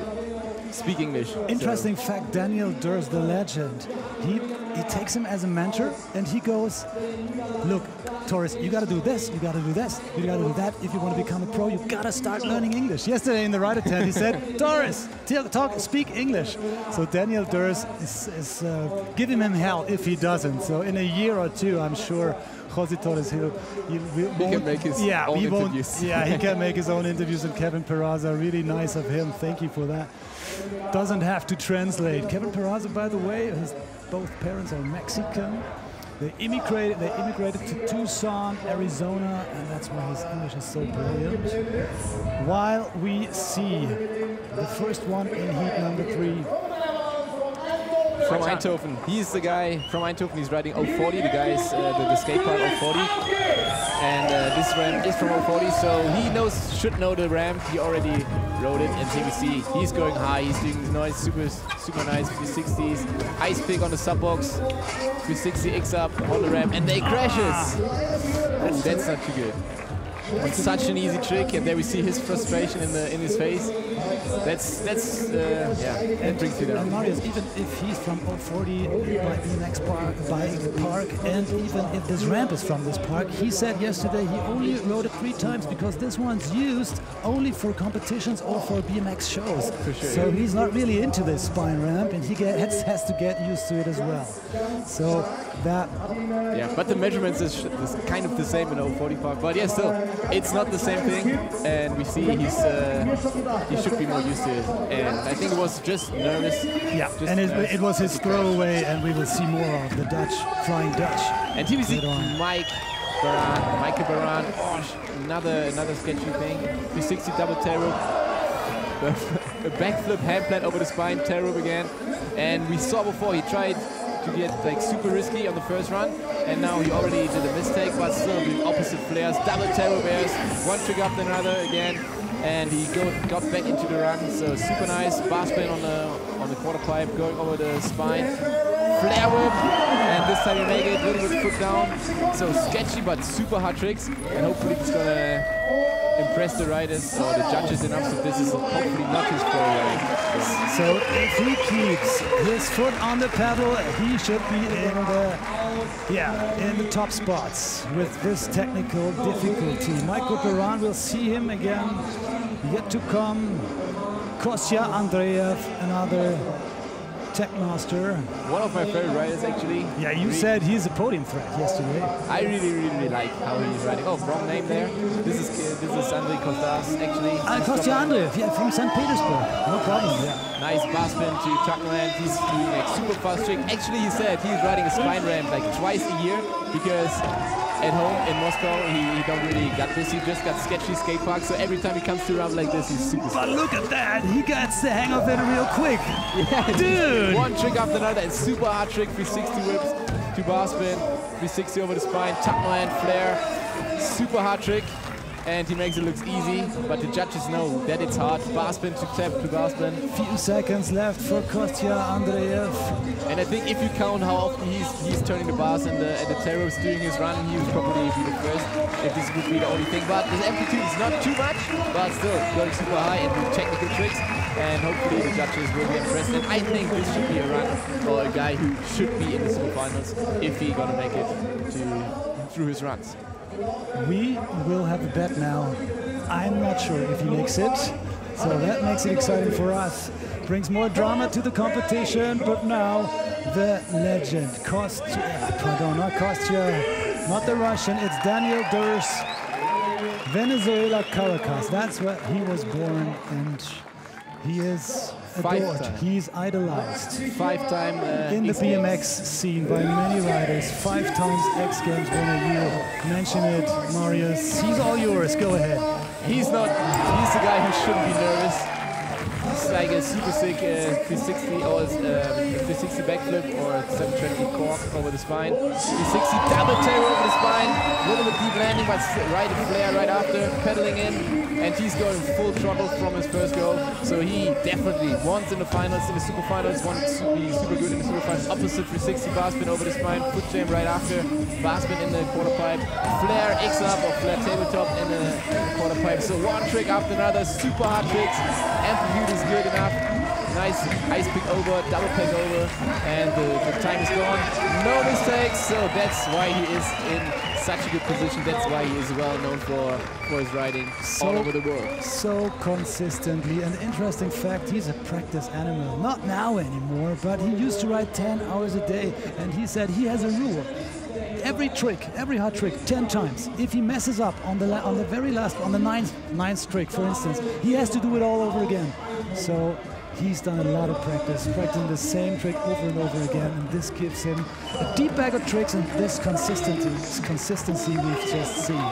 speak English. Interesting fact, Daniel Dhers, the legend, he takes him as a mentor, and he goes, look, Torres, you got to do this, you got to do this, you got to do that. If you want to become a pro, you got to start learning English. Yesterday in the rider tent, he said, Torres, speak English. So Daniel Dhers is giving him hell if he doesn't. So in a year or two, I'm sure José Torres Gil, he can make his own interviews. Yeah, he can make his own interviews. And Kevin Peraza, really nice of him. Thank you for that. Doesn't have to translate. Kevin Peraza, by the way, both parents are Mexican. They immigrated to Tucson, Arizona, and that's why his English is so brilliant. While we see the first one in heat number 3. From Eindhoven. He's the guy from Eindhoven. He's riding 040. The guy's the skate park 040. And this ramp is from 040, so he should know the ramp. He already rode it, and here we see he's going high. He's doing noise, super nice 360s. Ice pick on the sub box, 360 X up on the ramp, and they crashes. Oh, that's not too good. It's such an easy trick, and there we see his frustration in his face. That's that brings you down. Marius, even if he's from 040 by BMX park, and even if this ramp is from this park, he said yesterday he only rode it 3 times because this one's used only for competitions or for BMX shows. For sure, so he's not really into this spine ramp, and he has to get used to it as well. So that. Yeah, but the measurements is kind of the same in 040 park, but yeah, still. It's not the same thing, and we see he should be more used to it. And I think it was just nervous. Yeah, and it was his throwaway, and we will see more of the Dutch, Flying Dutch. And here we see Michael Baran. Oh, another sketchy thing. 360 double tail rope. A backflip handplant over the spine, tail rope again. And we saw before he tried to get like super risky on the first run, and now he already did a mistake, but still doing opposite flares, double tail airs, one trick after another again, and he got back into the run. So super nice bar spin on the quarter pipe, going over the spine, flare whip, and this time you make it, a little bit foot down. So sketchy but super hard tricks, and hopefully it's gonna impress the riders or the judges enough, so this is hopefully not his pro ride. So if he keeps his foot on the pedal, he should be in the top spots with this technical difficulty. Michael Baran, will see him again yet to come. Kostya Andreev, another tech master. One of my favorite riders, actually. Yeah, you said he's a podium threat yesterday. I really like how he's riding. Oh, wrong name there. This is Andrei Kostas, actually. Kostya Andreev, yeah, from St. Petersburg. No problem, yeah. Nice bar spin to Tuckland. He's doing a super fast trick. Actually, he said he's riding a spine ramp like twice a year because at home in Moscow, he don't really got this. He just got sketchy skate park, so every time he comes to a ramp like this, he's super But look at that, he gets the hang of it real quick. Yeah, dude! One trick after another, and super hard trick, 360 whips, to bar spin, 360 over the spine, tuck land, flare, super hard trick. and he makes it look easy, but the judges know that it's hard. Bar spin to tap to bar spin. Few seconds left for Kostya Andreev. And I think if you count how often he's turning the bars and the tail ropes during his run, he would probably be the first if this would be the only thing. But his amplitude is not too much, but still going super high and do technical tricks. And hopefully the judges will be impressed. And I think this should be a run for a guy who should be in the super finals if he's gonna make it through his runs. We will have a bet now. I'm not sure if he makes it, so that makes it exciting for us. Brings more drama to the competition, but now the legend, not Kostya, not the Russian, it's Daniel Dhers, Venezuela, Caracas. That's where he was born, and he is adored. He's idolized. Five-time in the BMX scene by many riders. 5 times X Games winner. You mention it, Marius. He's all yours. Go ahead. He's the guy who shouldn't be nervous. It's like a super sick 360 or 360 backflip or 720 cork over the spine. 360 double tail over the spine. A little bit deep landing, but right flare right after, pedaling in. And he's going full throttle from his first go. So he definitely wants in the finals, in the super finals, wants to be super good in the super finals. Opposite 360 bar spin over the spine, foot jam right after, bar spin in the quarter pipe, flare X up or flare tabletop in the quarter pipe. So one trick after another, super hard tricks. Amplitude is good enough. Nice ice pick over, double peg over, and the time is gone. No mistakes, so that's why he is in such a good position. That's why he is well known for his riding all over the world. So consistently. An interesting fact, he's a practice animal. Not now anymore, but he used to ride 10 hours a day, and he said he has a rule. Every trick, every hard trick, 10 times. If he messes up on the very last, on the ninth trick, for instance, he has to do it all over again. So he's done a lot of practice, practicing the same trick over and over again, and this gives him a deep bag of tricks and this consistency we've just seen.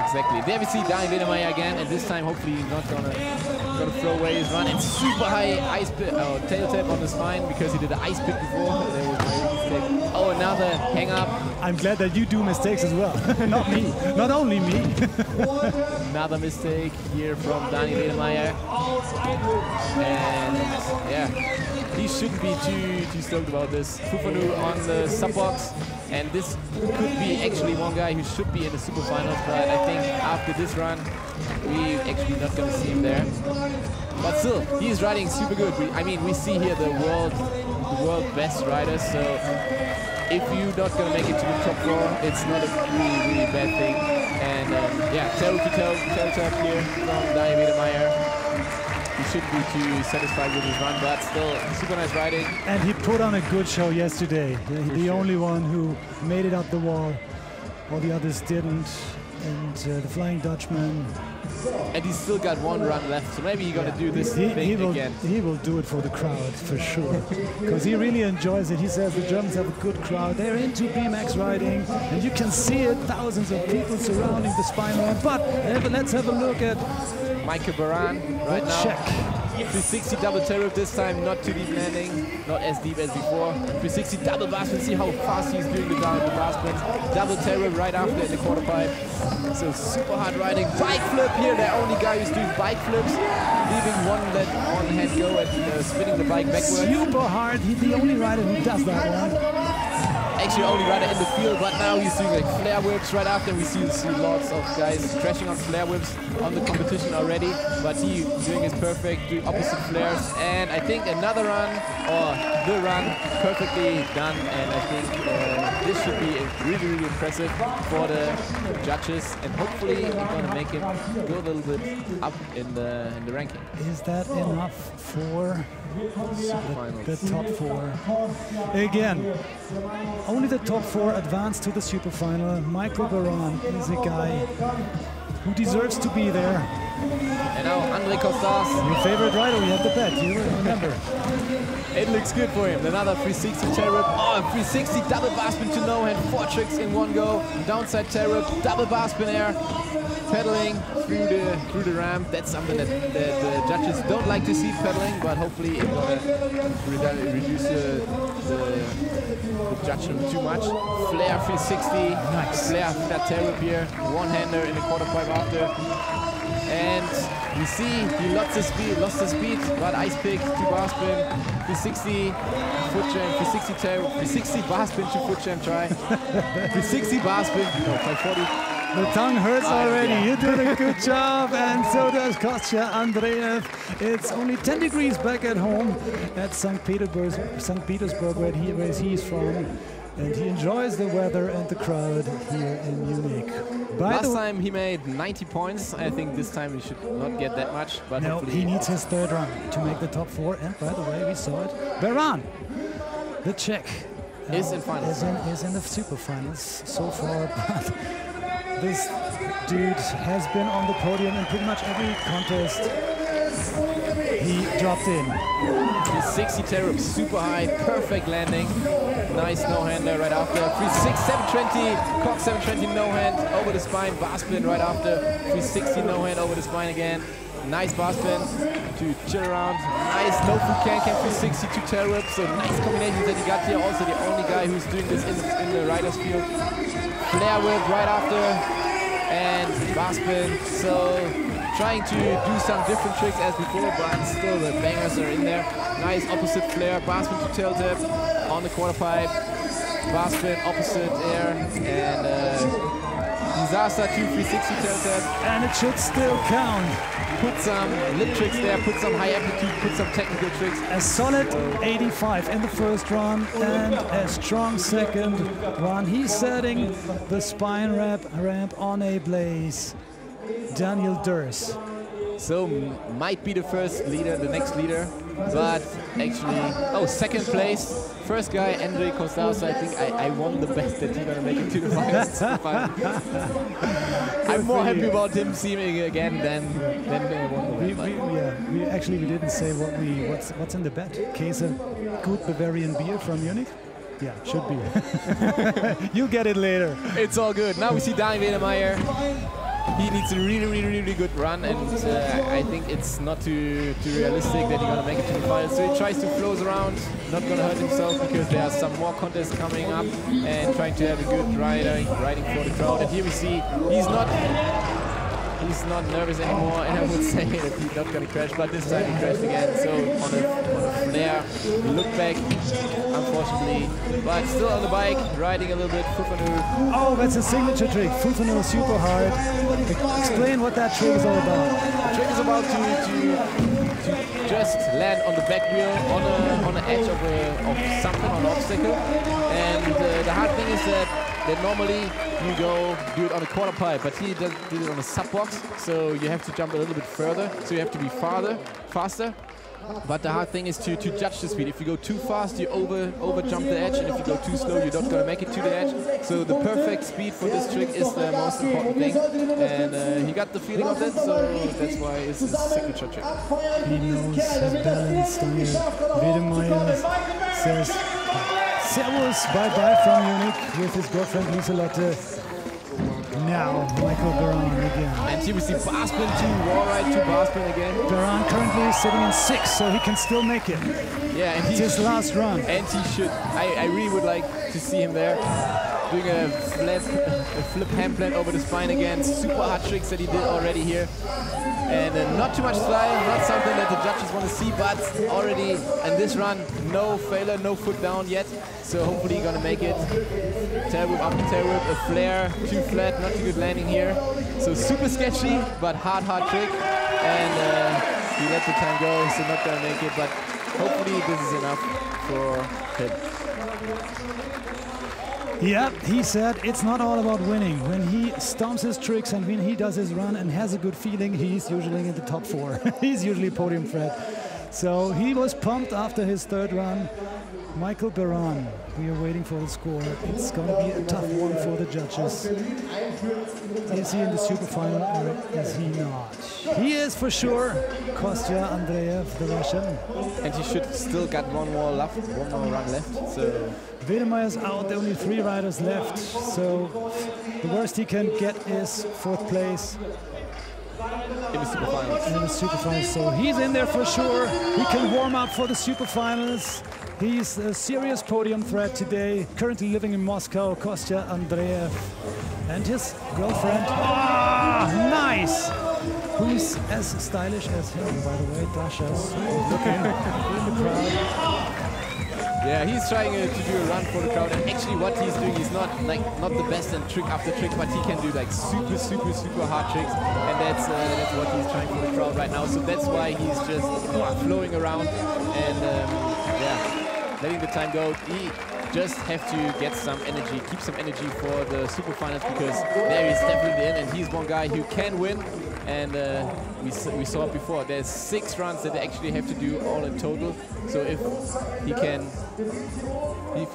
Exactly. There we see Daniel Dhers again, and this time hopefully he's not gonna throw away his run. It's super high ice tail tap on the spine because he did the ice pick before. There was a mistake. Oh, another hang up. I'm glad that you do mistakes as well. Not me. Not only me. Another mistake here from Daniel Dhers. And yeah, he shouldn't be too stoked about this. Fufanu on the sub box. And this could be actually one guy who should be in the super finals, but I think after this run, we're actually not going to see him there. But still, he's riding super good. We see here the world best riders, so if you're not going to make it to the top 4, it's not a really bad thing. And yeah, tail tap here from Daniel Dhers. He shouldn't be too satisfied with his run, but still super nice riding. And he put on a good show yesterday. The only one who made it up the wall. All the others didn't. And the Flying Dutchman. And he's still got one run left, so maybe he's going to do this thing again. He will do it for the crowd, for sure. Because he really enjoys it. He says the Germans have a good crowd. They're into BMX riding, and you can see it. Thousands of people surrounding the spine ramp. But let's have a look at Michael Baran right now. Check. 360 double tail whip this time, not too deep landing, not as deep as before. 360 double bar spin, see how fast he's doing the bar spin. Double tail whip right after in the quarter pipe. So super hard riding. Bike flip here, the only guy who's doing bike flips, leaving one hand go and spinning the bike backwards. Super hard, he's the only rider who does that one. Actually only rider in the field, but now he's doing like flare whips right after. We see lots of guys crashing on flare whips on the competition already, but he doing his perfect, doing opposite flares, and I think another run, or the run, perfectly done, and I think this should be really impressive for the judges, and hopefully it's going to make him go a little bit up in the ranking. Is that enough for the top 4? Again, only the top 4 advance to the super final. Michael Baran is a guy who deserves to be there. And now Andre Costas. Your favorite rider, we have the bet, you remember. It looks good for him. Another 360 tail whip. Oh, 360 double bar spin to no hand. 4 tricks in one go. Downside tail whip, double bar spin air. Pedaling through the ramp. That's something that the judges don't like to see, pedaling, but hopefully it's going to reduce the judgment too much. Flare 360. Nice. Flare tail whip here. One-hander in the quarter quarter pipe after. And you see he lost the speed, but ice pick to bar spin, 360 foot jam, 360 tail, 360 bar spin to foot jam try, 360 bar spin, no, 540. The tongue hurts already. You did a good job, and so does Kostya Andreev. It's only 10 degrees back at home at St. Petersburg, where he's from. And he enjoys the weather and the crowd here in Munich. Last time he made 90 points. I think this time he should not get that much. But no, he needs his third run to make the top 4. And by the way, we saw it. Beran, the Czech, is in finals. Is in the super finals so far. But this dude has been on the podium in pretty much every contest he dropped in. 360 tear-up, super high, perfect landing. Nice no-hander right after. 360, 720, cock 720 no-hand over the spine, bar spin right after. 360 no-hand over the spine again. Nice bar spin to chill around. Nice no foot can 360 to tear-up. So nice combinations that he got here. Also the only guy who's doing this in the rider's field. Flare whip right after and bar spin. So trying to do some different tricks as before, but still the bangers are in there. Nice opposite flare, bar spin to tail tip on the quarter pipe, bar spin opposite air, and disaster to 360 tail tip. And it should still count. Put some lip tricks there, put some high amplitude, put some technical tricks. A solid 85 in the first run and a strong second run. He's setting the spine ramp on a blaze. Daniel Dhers. So might be the first leader, the next leader, but actually, second place. First guy, Andre Costas. I think I won the bet that he's gonna make it to the finals. I'm more happy about him seeing again than I won the bet. We didn't say what's in the bet. Case of good Bavarian beer from Munich. Yeah, should be. You'll get it later. It's all good. Now we see Daniel Dhers. He needs a really good run, and I think it's not too realistic that he's gonna make it to the final. So he tries to float around, not gonna hurt himself because there are some more contests coming up, and trying to have a good riding for the crowd. And here we see he's not nervous anymore, and I would say that he's not gonna crash, but this time he crashed again. So on a flare, he looked back, unfortunately, but still on the bike, riding a little bit. Fufanu. Oh, that's a signature trick. Fufanu super hard. Explain what that trick is all about. The trick is about to just land on the back wheel on the edge of something, on an obstacle. And the hard thing is that normally you do it on a quarter pipe, but he did it on a sub box, so you have to jump a little bit further, so you have to be faster. But the hard thing is to judge the speed. If you go too fast, you over jump the edge, and if you go too slow, you're not going to make it to the edge. So the perfect speed for this trick is the most important thing, and he got the feeling of that, so that's why it's his signature trick. He knows his balance. Daniel Wiedemeyer says servus, bye-bye from Munich with his girlfriend Lieselotte. Now, Michael Beran again. And here we see bar spin to wall ride to bar spin again. Beran currently sitting in 6th, so he can still make it. Yeah, and it's his last run. And he should. I really would like to see him there doing a flip hand plant over the spine again. Super hard tricks that he did already here. And not too much style, not something that the judges want to see, but already in this run, no failure, no foot down yet. So hopefully he's gonna make it. Tail whip, up the tail whip, a flare, too flat, not too good landing here. So super sketchy, but hard trick. And he let the time go, so not gonna make it, but hopefully this is enough for him. Yeah, he said it's not all about winning. When he stomps his tricks and when he does his run and has a good feeling, he's usually in the top 4. He's usually podium threat. So he was pumped after his third run. Michael Beran, we are waiting for the score. It's going to be a tough one for the judges. Is he in the super final or is he not? He is for sure. Kostya Andreev, the Russian. And he should still got one more run left. So Wiedemeyer's out, there are only 3 riders left. So the worst he can get is 4th place. in the superfinals. In the superfinals, so he's in there for sure. He can warm up for the superfinals. He's a serious podium threat today. Currently living in Moscow, Kostya Andreev, and his girlfriend. Ah, nice. Who's as stylish as him, by the way, Dasha's looking in the crowd. Yeah, he's trying to do a run for the crowd, and actually what he's doing is not the best in trick after trick, but he can do like super hard tricks, and that's what he's trying for the crowd right now. So that's why he's just flowing around and yeah, letting the time go. He just have to get some energy, keep some energy for the superfinals, because there he's definitely in, and he's one guy who can win. And we saw it before. There's 6 runs that they actually have to do all in total. So if he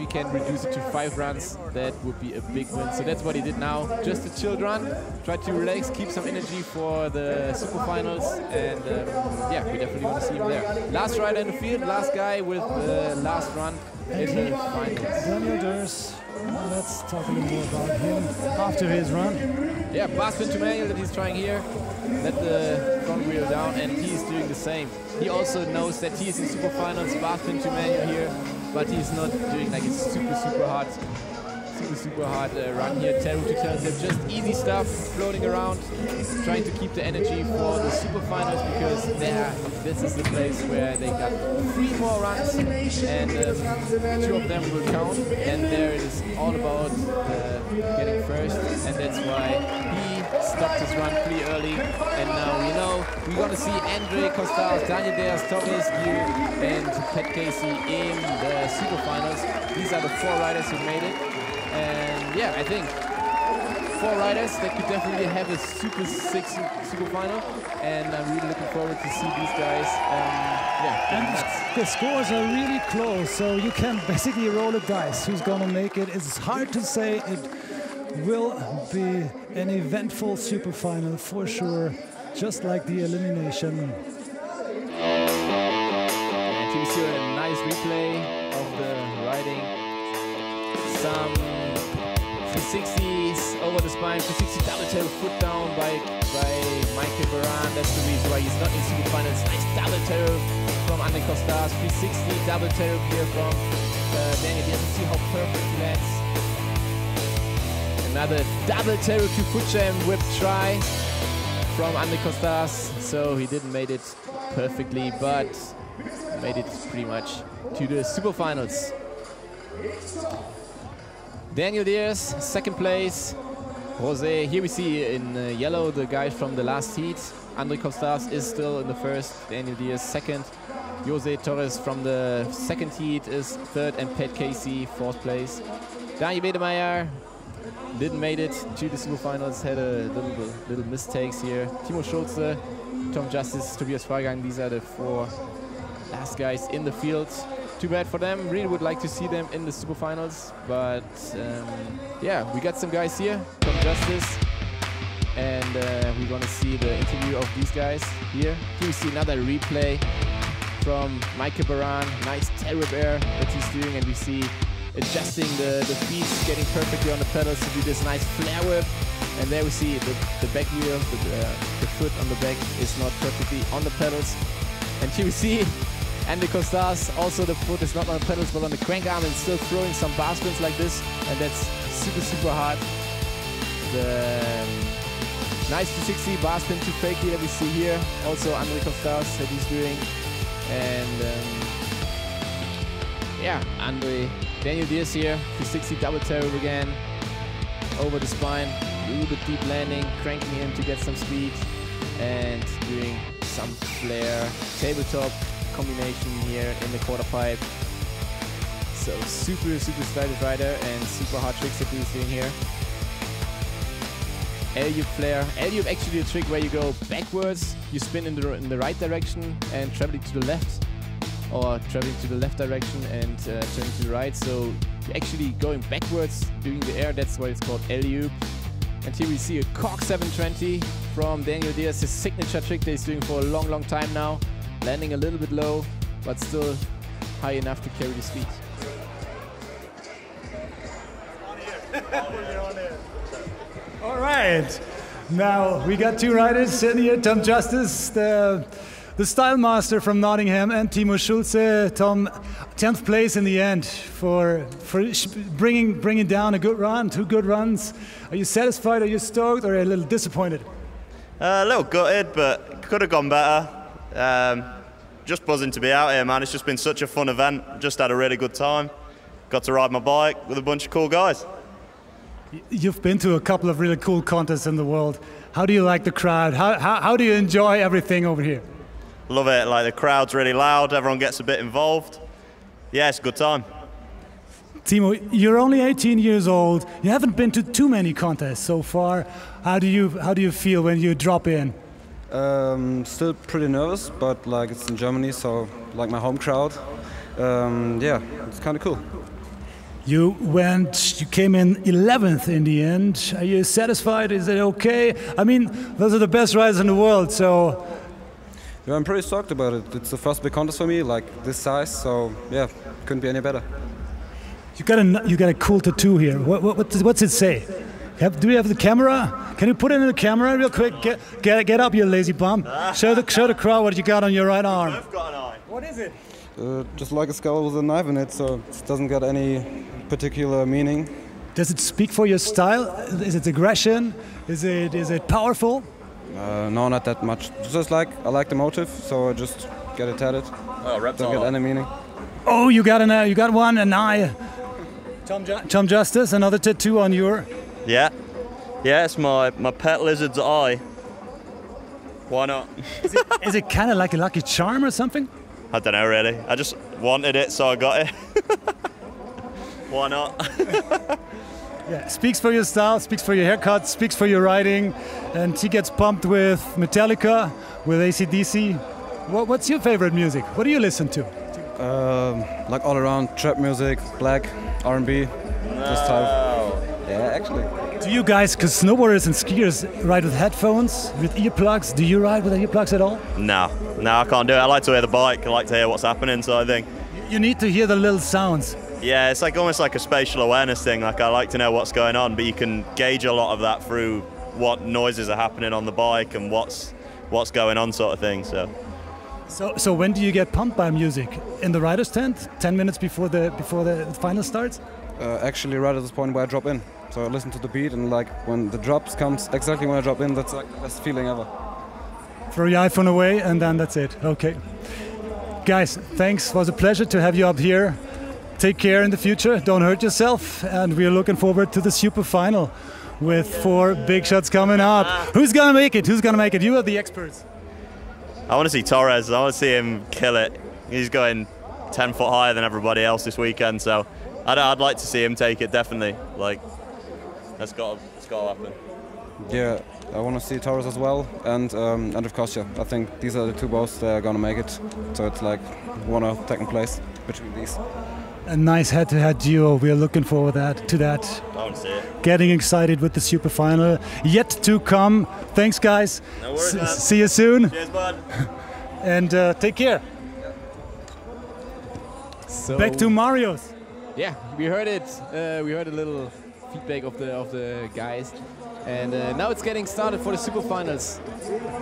can reduce it to 5 runs, that would be a big win. So that's what he did now. Just a chilled run. Try to relax, keep some energy for the superfinals, and yeah, we definitely want to see him there. Last rider in the field, last guy with the last run in the finals. Daniel Dhers. Let's talk a little more about him after his run. Yeah, bar spin to manual that he's trying here. Let the front wheel down, and he's doing the same. He also knows that he's in superfinals, bar spin to manual here, but he's not doing like a super hard run here. Terrible to tell them, just easy stuff, floating around, trying to keep the energy for the superfinals, because this is the place where they got 3 more runs, and 2 of them will count, and there it is all about getting first, and that's why he stopped his run pretty early. And now, you know, we're going to see Russe Kostya, Daniel Dhers, Torres Gil, and Pat Casey in the superfinals. These are the 4 riders who made it. And yeah, I think 4 riders that could definitely have a super sick final, and I'm really looking forward to see these guys. Yeah, and the scores are really close, so you can basically roll a dice who's gonna make it. It's hard to say. It will be an eventful super final for sure, just like the elimination. And you see a nice replay of the riding. Some 360s over the spine, 360 double tail foot down by Michael Baran. That's the reason why he's not in superfinals. Nice double tail from Russe Kostya, 360 double tail here from Daniel Dhers. See how perfect he lands. Another double tail to foot jam whip try from Russe Kostya. So he didn't make it perfectly, but made it pretty much to the superfinals. Daniel Dhers, 2nd place. Jose, here we see in yellow the guy from the last heat. Russe Kostya is still in the 1st, Daniel Dhers 2nd. José Torres from the 2nd heat is 3rd, and Pat Casey 4th place. Daniel Wedemeyer didn't make it to the superfinals, had a little mistakes here. Timo Schulze, Tom Justice, Tobias Freigang, these are the 4 last guys in the field. Too bad for them. Really would like to see them in the superfinals, but yeah, we got some guys here, Tom Justice, and we're gonna see the interview of these guys here. Here we see another replay from Michael Baran. Nice tail whip air that he's doing, and we see adjusting the feet, getting perfectly on the pedals to do this nice flare whip. And there we see the back wheel, the foot on the back is not perfectly on the pedals. And here we see Russe Kostya, also the foot is not on the pedals but on the crank arm, and still throwing some bar spins like this, and that's super hard. The nice 260 bar spin to fakie that we see here, also Russe Kostya that he's doing. And yeah, Daniel Dhers here, 260 double tail again, over the spine, a little bit deep landing, cranking him to get some speed, and doing some flare tabletop combination here in the quarter pipe. So super stylish rider, and super hard tricks that he's doing here. L-loop flare. L-loop actually a trick where you go backwards, you spin in the right direction and traveling to the left, or traveling to the left direction and turning to the right. So you're actually going backwards, doing the air. That's why it's called L-loop. And here we see a Cork 720 from Daniel Dhers, his signature trick that he's doing for a long time now. Landing a little bit low, but still high enough to carry the speed. All right. Now, we got two riders sitting here, Tom Justice, the style master from Nottingham, and Timo Schulze. Tom, 10th place in the end for bringing down a good run, 2 good runs. Are you satisfied, are you stoked, or a little disappointed? A little gutted, but could have gone better. Just buzzing to be out here, man. It's just been such a fun event. Just had a really good time. Got to ride my bike with a bunch of cool guys. You've been to a couple of really cool contests in the world. How do you like the crowd? How do you enjoy everything over here? Love it. Like, the crowd's really loud. Everyone gets a bit involved. Yeah, it's a good time. Timo, you're only 18 years old. You haven't been to too many contests so far. How do you feel when you drop in? Still pretty nervous, but like it's in Germany, so like my home crowd. Yeah, it's kind of cool. You came in 11th in the end. Are you satisfied? Is it okay? I mean, those are the best riders in the world, so. Yeah, I'm pretty stoked about it. It's the first big contest for me, like this size, so yeah, couldn't be any better. You got a cool tattoo here. What's it say? Do we have the camera? Can you put it in the camera real quick? Get up, you lazy bum. Show the crowd what you got on your right arm. I've got an eye. What is it? Just like a skull with a knife in it, so it doesn't get any particular meaning. Does it speak for your style? Is it aggression? Is it powerful? No, not that much. Just like I like the motive, so I just get it tatted. Oh, don't get any meaning. Oh, you got an eye. Tom Justice, another tattoo on your. Yeah. Yeah, it's my pet lizard's eye. Why not? Is it kind of like a lucky charm or something? I don't know, really. I just wanted it, so I got it. Why not? Yeah, speaks for your style, speaks for your haircut, speaks for your riding, and he gets pumped with Metallica, with AC/DC. What's your favorite music? What do you listen to? Like all around trap music, black, R&B, this type. Yeah, actually. Do you guys, because snowboarders and skiers ride with headphones, with earplugs, do you ride with earplugs at all? No, I can't do it. I like to hear the bike, I like to hear what's happening, so I think. You need to hear the little sounds. Yeah, it's like almost like a spatial awareness thing. Like, I like to know what's going on, but you can gauge a lot of that through what noises are happening on the bike and what's going on, sort of thing. So when do you get pumped by music? In the rider's tent, 10 minutes before the final starts? Actually, right at this point where I drop in. So I listen to the beat, and like when the drops comes exactly when I drop in, that's like the best feeling ever. Throw your iPhone away, and then that's it. Okay. Guys, thanks. It was a pleasure to have you up here. Take care in the future. Don't hurt yourself. And we're looking forward to the super final with 4 big shots coming up. Who's going to make it? Who's going to make it? You are the experts. I want to see Torres. I want to see him kill it. He's going 10 foot higher than everybody else this weekend, so I'd like to see him take it, definitely. Like, that's got to happen. Yeah, I want to see Torres as well, and Andreev Kostya. I think these are the 2 boats that are going to make it. So it's like 1 or 2nd place between these. A nice head-to-head duo. We are looking forward to that. I want to see it. Getting excited with the super final yet to come. Thanks, guys. No worries, man. See you soon. Cheers, bud. And take care. So back to Mario's. Yeah, we heard it. We heard a little feedback of the guys, and now it's getting started for the super finals.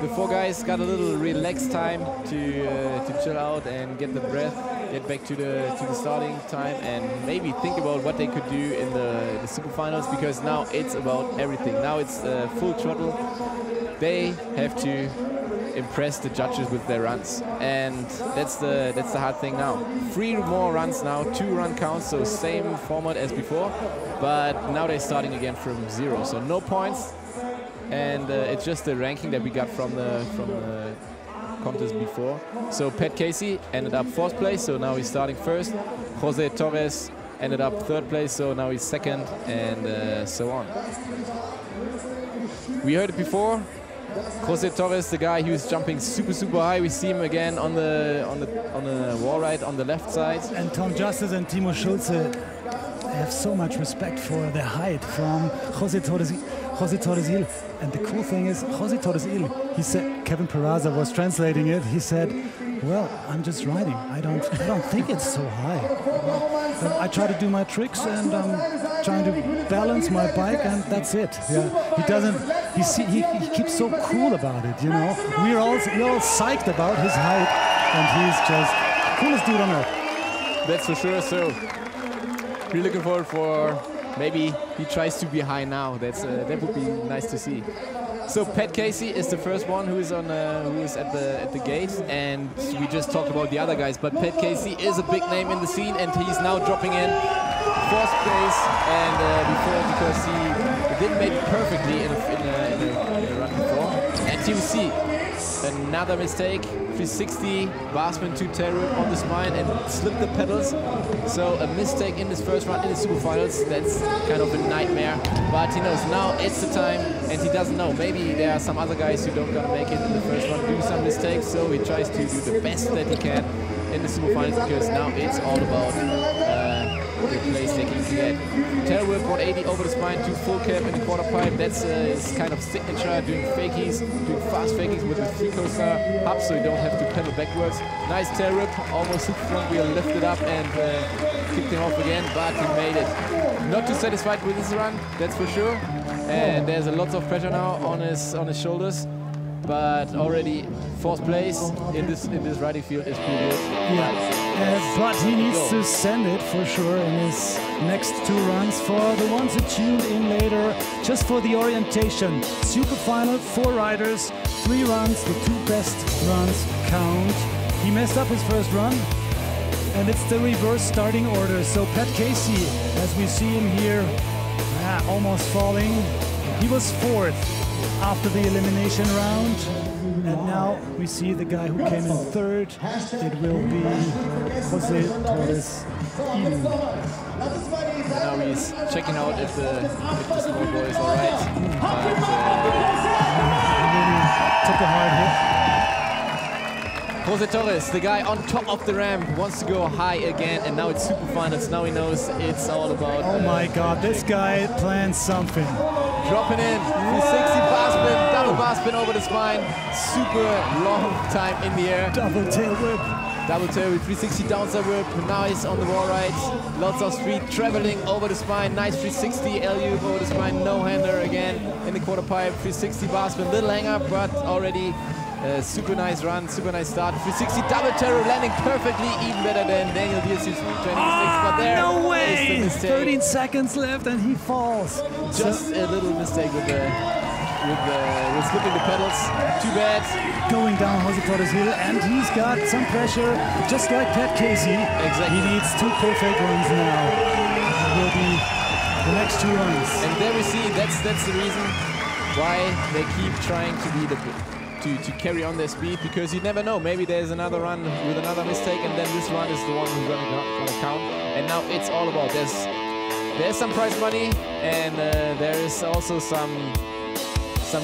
The 4 guys got a little relaxed time to chill out and get the breath, get back to the starting time, and maybe think about what they could do in the super finals, because now it's about everything. Now it's full throttle. They have to impress the judges with their runs, and that's the hard thing now. 3 more runs now, 2 run counts, so same format as before, but now they're starting again from 0, so no points, and it's just the ranking that we got from the contest before. So Pat Casey ended up 4th place, so now he's starting 1st. José Torres ended up 3rd place, so now he's 2nd, and so on. We heard it before. José Torres, the guy who's jumping super high. We see him again on the wall ride on the left side. And Tom Justice and Timo Schulze have so much respect for their height from José Torres Gil. And the cool thing is, José Torres Gil, he said, Kevin Peraza was translating it. He said, "Well, I'm just riding. I don't think it's so high. I try to do my tricks and trying to balance my bike, and that's it. Yeah, he doesn't. He keeps so cool about it. You know, we're all psyched about his height, and he's just coolest dude on earth. That's for sure. So we're looking forward for maybe he tries to be high now. That would be nice to see. So Pat Casey is the first one who is at the gate, and we just talked about the other guys. But Pat Casey is a big name in the scene, and he's now dropping in 4th place. And before, because he didn't make it perfectly in a run before. And you see another mistake. 360 Barsman to tail whip on the spine and slip the pedals. So a mistake in this first run in the super finals. That's kind of a nightmare. But he knows now it's the time, and he doesn't know. Maybe there are some other guys who don't gonna make it in the first run, do some mistakes. So he tries to do the best that he can in the super finals, because now it's all about the place they can get. Tail whip 180 over the spine to full cap in the quarter pipe. That's his kind of signature, doing fakies, doing fast fakies with the 3-coaster hub, so you don't have to pedal backwards. Nice tail whip, almost hit front wheel, lifted up and kicked him off again, but he made it. Not too satisfied with this run, that's for sure. And there's a lot of pressure now on his shoulders. But already 4th place in this riding field is pretty good. Yeah, but he needs to send it for sure in his next 2 runs. For the ones who tuned in later, just for the orientation, super final, 4 riders, 3 runs, the 2 best runs count. He messed up his first run, and it's the reverse starting order. So Pat Casey, as we see him here, almost falling. He was 4th after the elimination round, and now we see the guy who came in 3rd. It will be José Torres Gil. Now he's checking out if the small boy is all right. Really took a hard hit. José Torres, the guy on top of the ramp, wants to go high again, and now it's super finals. Now he knows it's all about... Oh my God, this guy plans something. Dropping in, 360 bar spin, double bar spin over the spine. Super long time in the air. Double tail whip. Double tail whip, 360 downside whip. Nice on the wall ride. Lots of speed, traveling over the spine. Nice 360 LU over the spine. No hander again in the quarter pipe. 360 bar spin, little hang up, but already super nice run, super nice start. 360 double terror, landing perfectly, even better than Daniel Dhers' training mistakes. But there no way! is the mistake. 13 seconds left and he falls. Just a little mistake with slipping the pedals. Too bad. Going down José Torres Gil, and he's got some pressure, just like Pat Casey. Exactly. He needs 2 perfect runs now. It will be the next 2 runs. And there we see that's the reason why they keep trying to be to carry on their speed, because you never know. Maybe there's another run with another mistake, and then this run is the one who's going to count. And now it's all about there's some prize money, and there is also some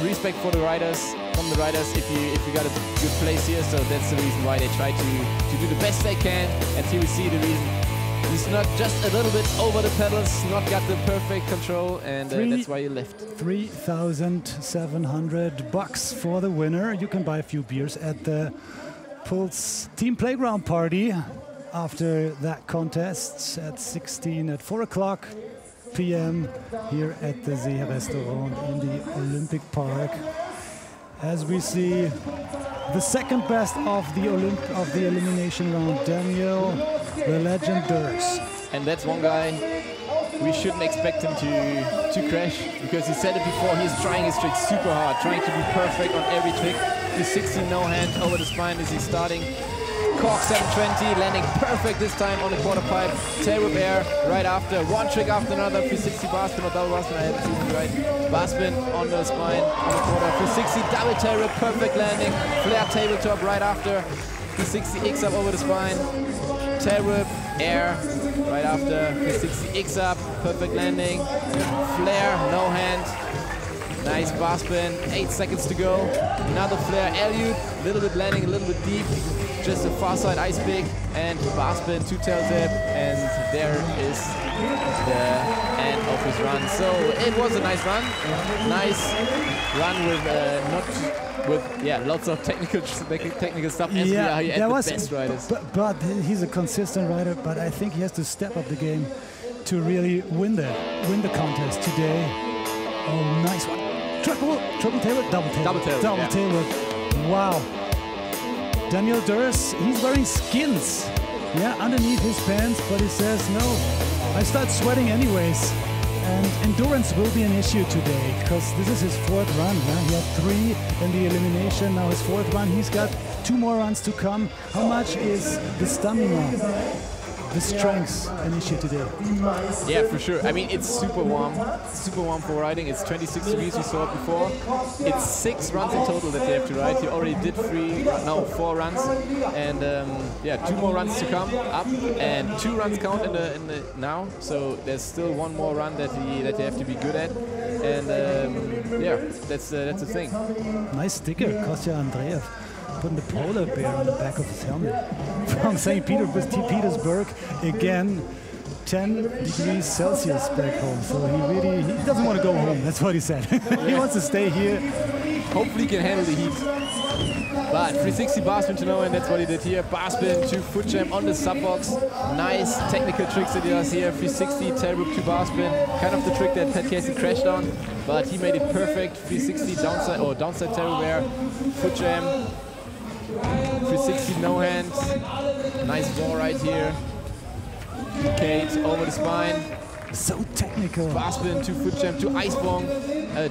respect for the riders, from the riders, if you got a good place here. So that's the reason why they try to do the best they can. And here we see the reason. He's not just a little bit over the pedals, not got the perfect control, and that's why he left. $3,700 for the winner. You can buy a few beers at the Pulse Team Playground party after that contest at 4 o'clock p.m. here at the See restaurant in the Olympic Park. As we see the second best of the elimination round, Daniel the Legend Dhers. And that's one guy we shouldn't expect him to crash, because he said it before, he's trying his tricks super hard, trying to be perfect on every trick. 360 no hand over the spine as he's starting. Cork 720, landing perfect this time on the quarter pipe. Tail whip air right after, one trick after another. 360 bar spin or double bar spin, I haven't seen it right. Bar spin on the spine, on the quarter. 360 double tail whip, perfect landing. Flare tabletop right after. 360 X up over the spine. Tail whip, air right after. 360 X up, perfect landing. Flare, no hand. Nice bar spin, 8 seconds to go. Another flare, LU, a little bit landing, a little bit deep. Just a far side ice pick and bar spin, 2 tail zip, and there is the end of his run. So it was a nice run. Nice run with lots of technical stuff. As we are here at the best riders. But he's a consistent rider, but I think he has to step up the game to really win the contest today. Oh, nice one. Triple tail whip, double tail whip. Double tail whip. Wow. Daniel Dhers, he's wearing skins. Yeah, underneath his pants, but he says, no, I start sweating anyways. And endurance will be an issue today, because this is his 4th run. Yeah? He had 3 in the elimination, now his 4th run. He's got 2 more runs to come. How much is the stamina, the strength an issue today? Yeah, for sure. I mean, it's super warm for riding. It's 26 degrees, we saw it before. It's 6 runs in total that they have to ride. He already did 4 runs, and yeah, 2 more runs to come up, and 2 runs count in the now. So there's still 1 more run that they have to be good at, and yeah, that's the thing. Nice sticker, Kostya Andreev. Putting the polar bear on the back of his helmet. From St. Petersburg, again, 10 degrees Celsius back home. So he doesn't want to go home, that's what he said. He wants to stay here. Hopefully he can handle the heat. But 360 bar spin to nowhere, and that's what he did here. Bar spin to foot jam on the sub box. Nice technical tricks that he does here. 360 tail whip to bar spin. Kind of the trick that Pat Casey crashed on, but he made it perfect. 360 downside tail bear, foot jam. 360 no hands, nice wall right here. Kate over the spine. So technical. Bar spin, 2 foot jam, 2 ice bong,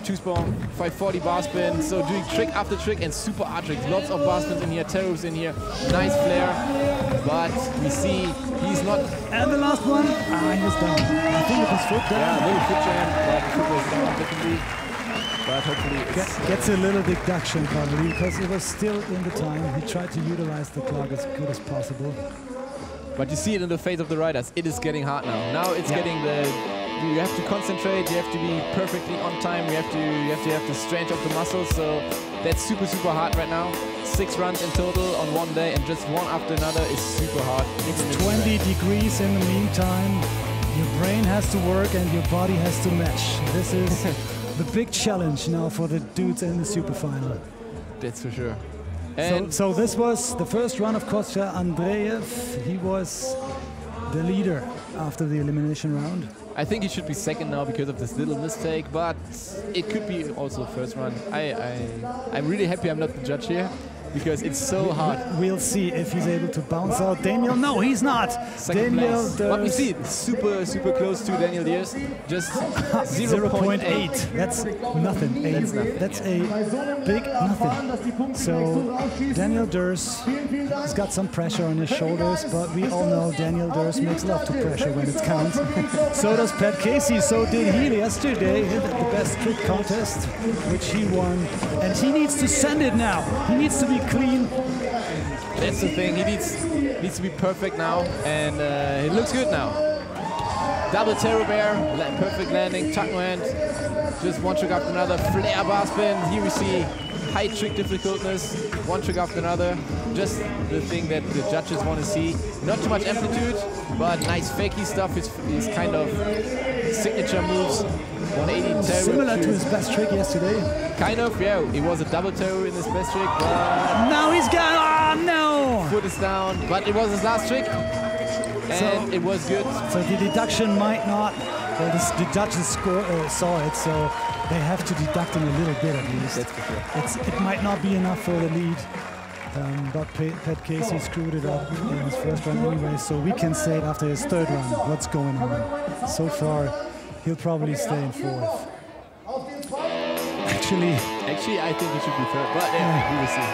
2 spong, 540 bar spin. So doing trick after trick and super art tricks. Lots of bar spins in here, tail whips in here. Nice flare, but we see he's not. And the last one, he was down. I think it was foot down. Yeah, a little foot jam, but the foot was down definitely. But hopefully gets a little deduction probably, because it was still in the time. He tried to utilize the clock as good as possible. But you see it in the face of the riders. It is getting hard now. Now it's getting you have to concentrate. You have to be perfectly on time. You have to have the strength of the muscles. So that's super hard right now. 6 runs in total on 1 day, and just one after another is super hard. It's 20 degrees in the meantime. Your brain has to work and your body has to match. This is the big challenge now for the dudes in the super final. That's for sure. And so this was the first run of Kostya Andreev. He was the leader after the elimination round. I think he should be second now because of this little mistake, but it could be also first run. I'm really happy I'm not the judge here, because it's so hard. We'll see if he's able to bounce out. Daniel, no, he's not. Second Daniel place. But we see it super close to Daniel Dhers. Just 0.8. That's nothing. That's a big nothing. So Daniel Dhers has got some pressure on his shoulders, but we all know Daniel Dhers makes love to pressure when it counts. So does Pat Casey. So did he yesterday in the best trick contest, which he won. And he needs to send it now. He needs to be clean. That's the thing. He needs to be perfect now, and it looks good now. Double terror bear, perfect landing, tuck no hand, just one trick after another, flare bar spin. Here we see high trick difficultness, one trick after another. Just the thing that the judges want to see. Not too much amplitude, but nice fakey stuff. His kind of signature moves. 180 terror. Similar to his best trick yesterday. Kind of, yeah. It was a double terror in his best trick, but now he's gone. Oh no! Foot is down, but it was his last trick, and it was good. So the deduction might not. Well, the judges saw it, so they have to deduct him a little bit at least. That's for sure. It might not be enough for the lead. But Pat Casey screwed it up in his first run anyway, so we can say it after his 3rd run what's going on. So far, he'll probably stay in 4th. Actually, I think he should be 3rd, but yeah, we will see.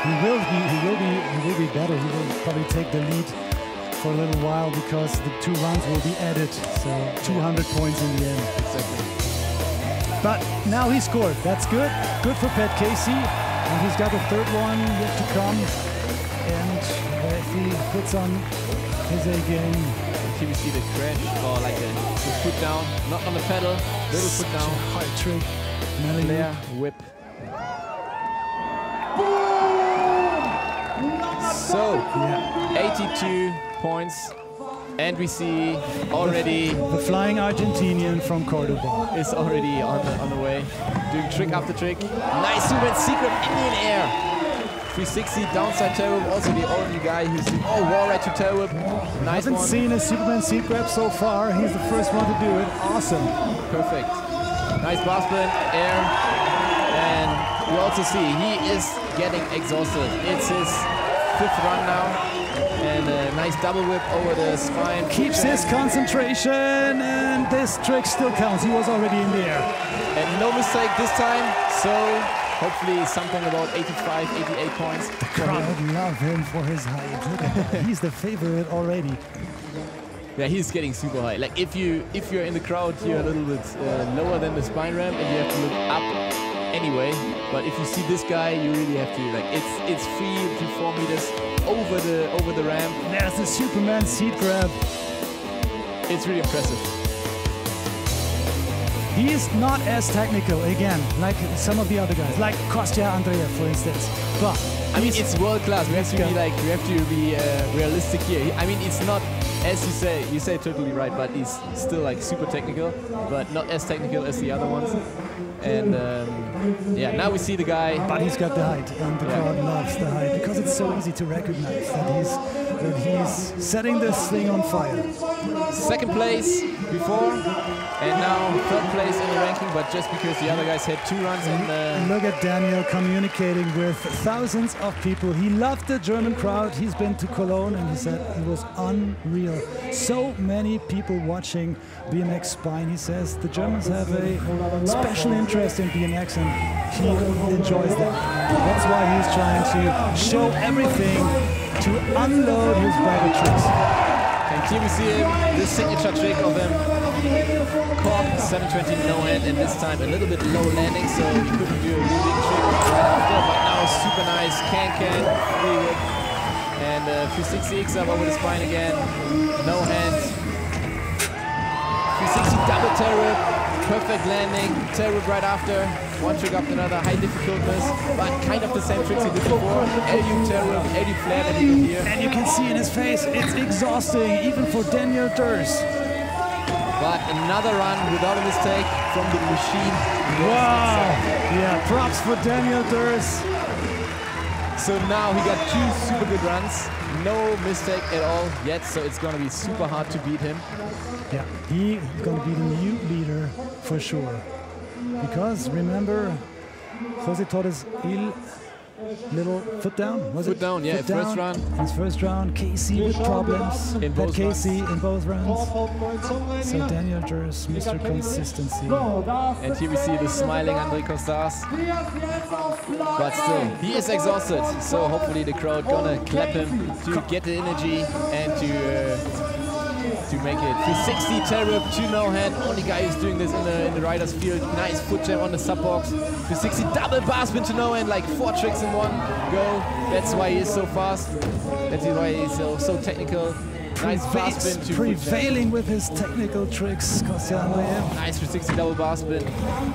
He will be better. He will probably take the lead for a little while, because the 2 runs will be added, so 200 points in the end. Exactly. But now he scored. That's good. Good for Pat Casey. And he's got the 3rd one yet to come. And if he puts on his A game. Here we see the crash, or like the foot down, not on the pedal, little foot down. Hard trick. Flare, whip. So, 82 points. And we see already the flying Argentinian from Cordoba is already on the way, doing trick after trick. Nice Superman secret in the air. 360 downside tail whip. Also the only guy who's doing wall ride to tail whip. Nice Haven't one. seen a Superman seat grab so far. He's the first one to do it. Awesome. Perfect. Nice bar spin, air, and you also see he is getting exhausted. It's his 5th run now, and a nice double whip over the spine. Keeps his concentration, and this trick still counts. He was already in the air. And no mistake this time, so hopefully something about 85, 88 points. The crowd love him for his height. Look at that. He's the favorite already. Yeah, he's getting super high. Like if you're in the crowd, you're a little bit lower than the spine ramp, and you have to look up anyway. But if you see this guy, you really have to it's 3 to 4 meters over the ramp. There's the Superman seat grab. It's really impressive. He is not as technical again, like some of the other guys, like Kostya Andreev, for instance. But I mean, it's world class. We have to be realistic here. I mean, it's not, as you say totally right, but he's still like super technical, but not as technical as the other ones. And yeah, now we see the guy. But he's got the height, and the crowd loves the height because it's so easy to recognize that he's setting this thing on fire. 2nd place before, and now 3rd place in the ranking, but just because the other guys had 2 runs in the... Look at Daniel communicating with thousands of people. He loved the German crowd. He's been to Cologne, and he said it was unreal. So many people watching BMX Spine. He says the Germans have a special interest in BMX, and he enjoys that. That's why he's trying to show everything, to unload his better tricks. And here we see him, this signature trick of him, cork 720 no hand, and this time a little bit low landing, so he couldn't do a really big trick right after, but now super nice can, free whip, and 360 X up over the spine again, no hand, 360 double tail whip, perfect landing, tail whip right after, one trick after another, high difficultness, but kind of the same tricks he did before. LU tail whip, LU flare that he did here. And you can see in his face, it's exhausting, even for Daniel Dhers. But another run without a mistake from the machine. Wow! Yeah, props for Daniel Dhers. So now he got 2 super good runs, no mistake at all yet, so it's going to be super hard to beat him. Yeah, he's going to be the new leader for sure. Because remember, José Torres Gil, little foot down, was it? Foot down, yeah, foot down. first run. His first round, Casey with problems. In both Casey in both runs. So Daniel Dhers, Mr. Consistency. And here we see the smiling André Costas. But still, he is exhausted, so hopefully the crowd gonna clap him to get the energy and to make it. 360 tail whip, 2 no hand. Only guy who's doing this in the rider's field. Nice foot jam on the sub box. 360 double bar spin to no hand, like 4 tricks in one go. That's why he is so fast. That's why he's so technical. Nice bar spin to prevailing with his technical tricks, Kostya Andreev. Nice 360 double bar spin.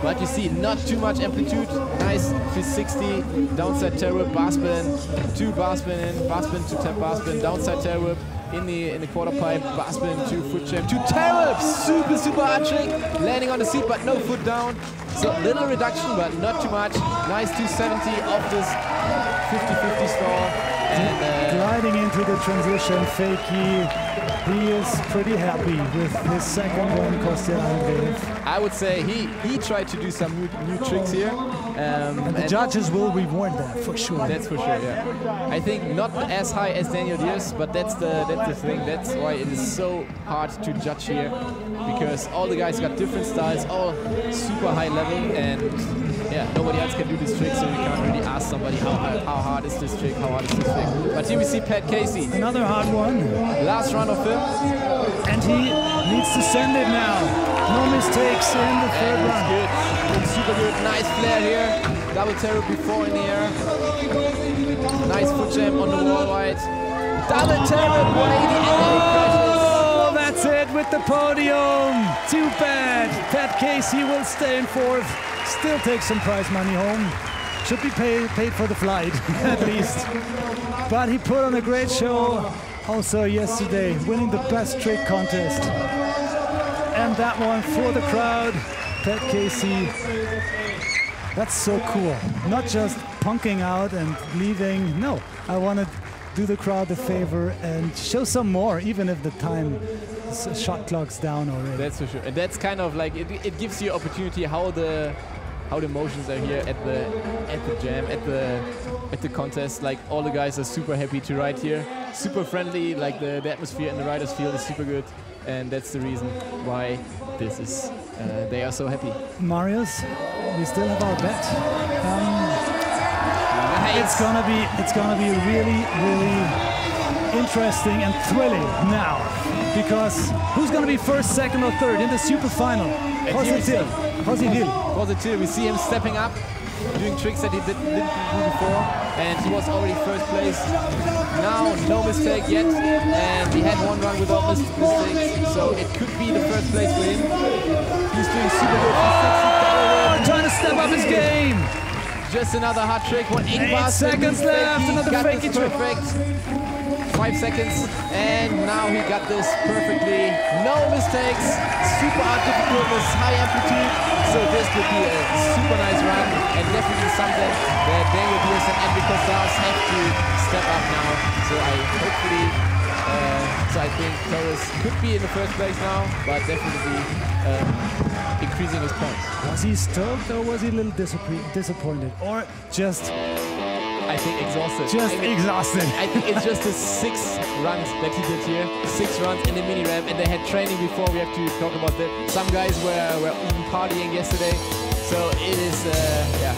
But you see, not too much amplitude. Nice 360 downside tail whip, bar spin, 2 bar spin in, bar spin to 10 bar spin, downside tail whip. In the quarter pipe, bar spin, 2 foot jam, 2 tail whips, super hard trick, landing on the seat but no foot down. So little reduction but not too much. Nice 270 off this 50-50 stall. And gliding into the transition, fakie. He is pretty happy with his 2nd one, Kostya Andreev. I would say he tried to do some new tricks here. And the judges will reward that for sure. That's for sure, yeah. I think not as high as Daniel Dhers, but that's the thing. That's why it is so hard to judge here, because all the guys got different styles, all super high level, and yeah, nobody else can do this trick, so you can't really ask somebody how hard is this trick, how hard is this trick. But here we see Pat Casey. Another hard one. Last run of him. And he needs to send it now. No mistakes in the 3rd run. Good. Looks super good. Nice flare here. Double tail before in the air. Nice foot jam on the wall right. Double tail 180 and oh, that's it with the podium. Too bad. Pat Casey will stay in 4th. Still take some prize money home. Should be paid for the flight, at least. But he put on a great show also yesterday, winning the best trick contest. And that one for the crowd, Pat Casey. That's so cool. Not just punking out and leaving. No, I want to do the crowd a favor and show some more, even if the time shot clock's down already. That's for sure. And that's kind of like it gives you opportunity how the emotions are here at the jam, at the contest. Like all the guys are super happy to ride here, super friendly. Like the atmosphere in the riders field is super good, and that's the reason why this is. They are so happy. Marius, we still have our bet. Nice. It's gonna be really, really interesting and thrilling now, because who's gonna be first, second, or third in the super final? José Gil. We see him stepping up, doing tricks that he didn't do before, and he was already first place. Now, no mistake yet, and he had one run without mistakes, so it could be the first place for him. He's doing super good. Trying to step up his game. Just another hot trick. 8 seconds left. Another fakey trick. Perfect. 5 seconds, and now he got this perfectly. No mistakes. Super hard difficultness, high amplitude. So this would be a super nice run, and definitely something that Daniel Dhers and Enric Costars have to step up now. So I think Torres could be in the first place now, but definitely increasing his points. Was he stoked or was he a little disappointed? Or just... I think exhausted. Exhausted. I think it's just the 6 runs that he did here. 6 runs in the mini ramp, and they had training before. We have to talk about that. Some guys were even partying yesterday. So it is, yeah.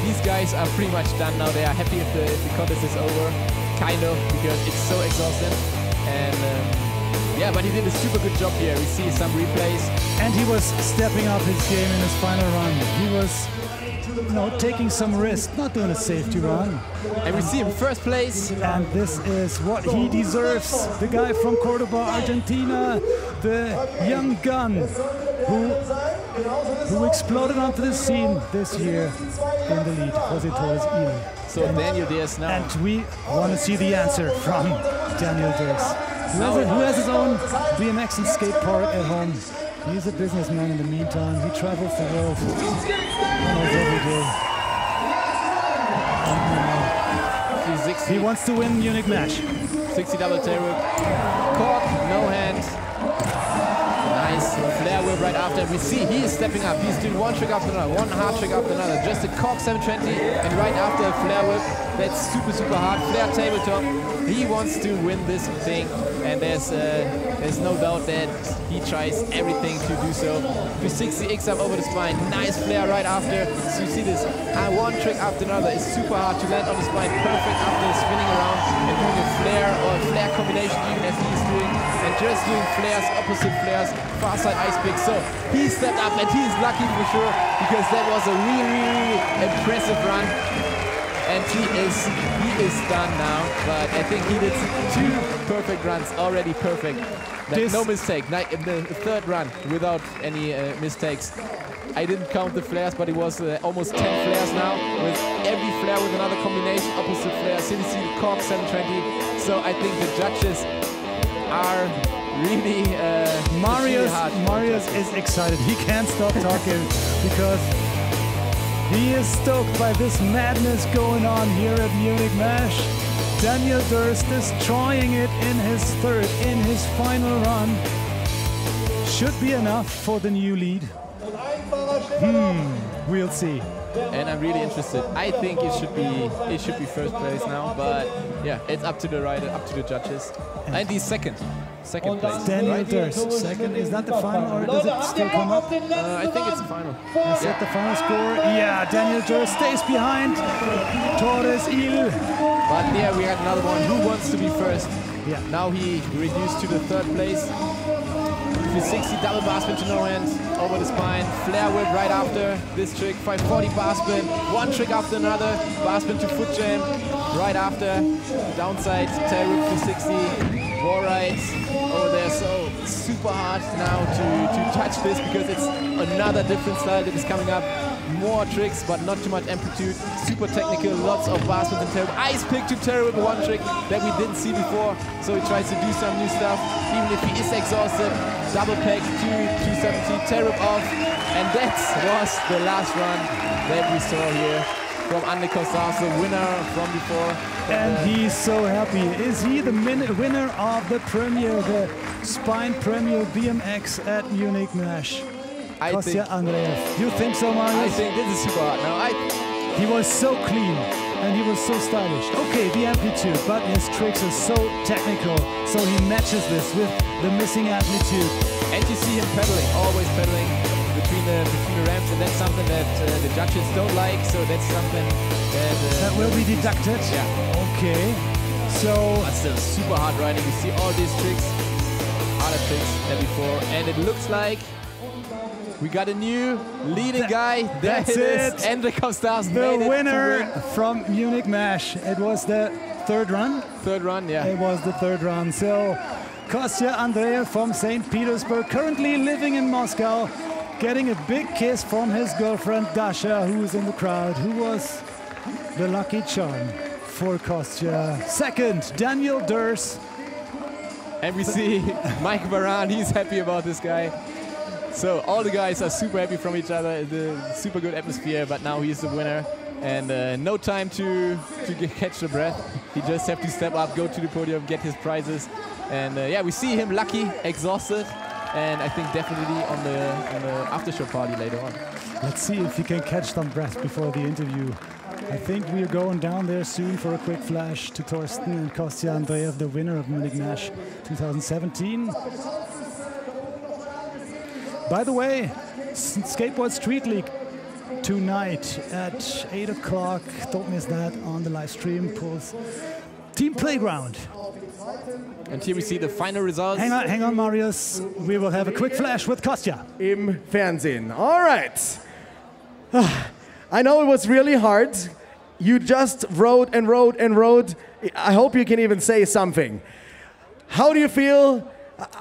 These guys are pretty much done now. They are happy if the contest is over, kind of, because it's so exhausting. And yeah, but he did a super good job here. We see some replays. And he was stepping up his game in his final run. He was, taking some risk, not doing a safety run. And we see him first place. And this is what he deserves. The guy from Cordoba, Argentina, the young gun who exploded onto the scene this year in the lead, José Torres Gil. So Daniel Dhers now. And we want to see the answer from Daniel Dhers, who has his own BMX and skate park at home. He's a businessman in the meantime. He travels the world almost every day. He wants to win Munich Mesh. 60 double tail whip. Cork, no hand. Nice flare whip right after. We see he is stepping up. He's doing one trick after another, one hard trick after another. Just a cork 720, and right after a flare whip. That's super, super hard. Flare tabletop. He wants to win this thing, and there's no doubt that he tries everything to do so. 360 X up over the spine. Nice flare right after. So you see this one trick after another. It's super hard to land on the spine. Perfect after spinning around and doing a flare or a flare combination, even as he's doing, and just doing flares, opposite flares, far side ice pick. So he stepped up, and he's lucky for sure, because that was a really, really impressive run. And he is done now, but I think he did 2 perfect runs, already perfect. No mistake, in the 3rd run without any mistakes. I didn't count the flares, but it was almost 10 flares now, with every flare with another combination, opposite flare, CDC, cork 720. So I think the judges are really Marius is excited. He can't stop talking because he is stoked by this madness going on here at Munich Mesh. Daniel Dhers destroying it in his final run. Should be enough for the new lead. We'll see. And I'm really interested. I think it should be first place now, but yeah, it's up to the rider, up to the judges. And he's second place. Daniel Dhers, second. Is that the final, or does it still come up? I think it's the final. Is that the final score? Yeah, Daniel Dhers stays behind Torres Gil. But yeah, we got another one. Who wants to be first? Yeah. Now he reduced to the 3rd place. 360 double bar spin to no hand over the spine. Flare whip right after this trick. 540 bar spin. One trick after another. Bar spin to foot jam right after. Downside tail whip 360. Wall rides over there. So super hard now to touch this, because it's another different style that is coming up. more tricks, but not too much amplitude. Super technical, lots of bar spins and terrible. Ice pick to terrible, one trick that we didn't see before. So he tries to do some new stuff, even if he is exhausted. Double peg to 270, terrible off. And that was the last run that we saw here from Russe Kostya, the winner from before. And he's so happy. Is he the winner of the Premier, the Spine Premier BMX at Munich Nash? Kostya Andreev. You think so, Marius? I think this is super hard. Now, he was so clean and he was so stylish. Okay, the amplitude, but his tricks are so technical. So he matches this with the missing amplitude. And you see him pedaling, always pedaling between the ramps, and that's something that the judges don't like. So that's something that will be deducted. Yeah. Okay. So. But still super hard riding. You see all these tricks, harder tricks than before, and it looks like we got a new leading guy. That's it. Russe Kostya, the winner from Munich Nash. It was the third run. Third run, yeah. It was the third run. So Kostya Andreev from St. Petersburg, currently living in Moscow, getting a big kiss from his girlfriend Dasha, who is in the crowd, who was the lucky charm for Kostya. Second, Daniel Dhers. And we see Mike Baran, he's happy about this guy. So all the guys are super happy from each other, the super good atmosphere, but now he's the winner. And no time to catch the breath. He just have to step up, go to the podium, get his prizes. And yeah, we see him lucky, exhausted, and I think definitely on the after-show party later on. Let's see if he can catch some breath before the interview. I think we're going down there soon for a quick flash to Torsten and Kostya Andreev, the winner of Munich Nash 2017. By the way, Skateboard Street League tonight at 8 o'clock. Don't miss that on the live stream. Pulse Team Playground. And here we see the final results. Hang on, Marius. We will have a quick flash with Kostya. Im Fernsehen. All right. I know it was really hard. You just rode and rode and rode. I hope you can even say something. How do you feel?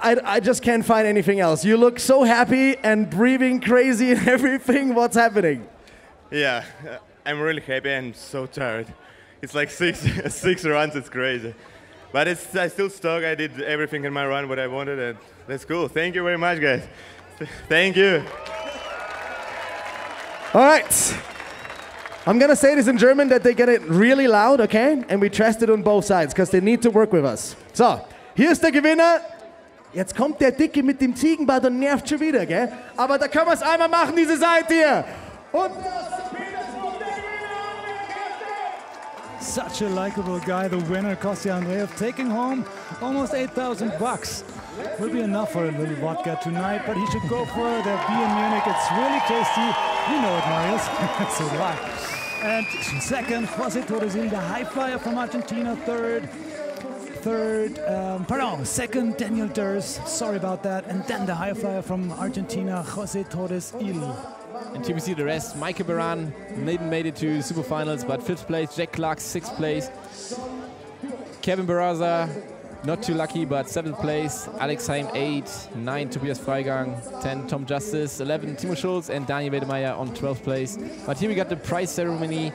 I just can't find anything else. You look so happy and breathing crazy and everything. What's happening? Yeah, I'm really happy and so tired. It's like six runs, it's crazy. But I still stuck. I did everything in my run what I wanted, and that's cool. Thank you very much, guys. Thank you. All right. I'm going to say this in German, that they get it really loud, okay? And we trust it on both sides, because they need to work with us. So, hier ist der Gewinner. Jetzt kommt der Dicke mit dem Ziegenbart und nervt schon wieder, gell? Aber da können wir es einmal machen, diese Seite hier. Und such a likable guy, the winner, Kostya Andreev, taking home almost 8,000 bucks. Will be enough for a little vodka tonight, but he should go for the beer in Munich. It's really tasty. You know it, Marius. So do I. And second, José Torres Gil, the high flyer from Argentina. Second, Daniel Dhers. Sorry about that. And then the high flyer from Argentina, José Torres Gil. And here we see the rest. Michael Baran made it to super finals, but 5th place. Jack Clark, 6th place. Kevin Barraza, not too lucky, but 7th place. Alex Heim, 8. 9, Tobias Freigang. 10, Tom Justice. 11, Timo Schulz, and Daniel Wedemeyer on 12th place. But here we got the prize ceremony.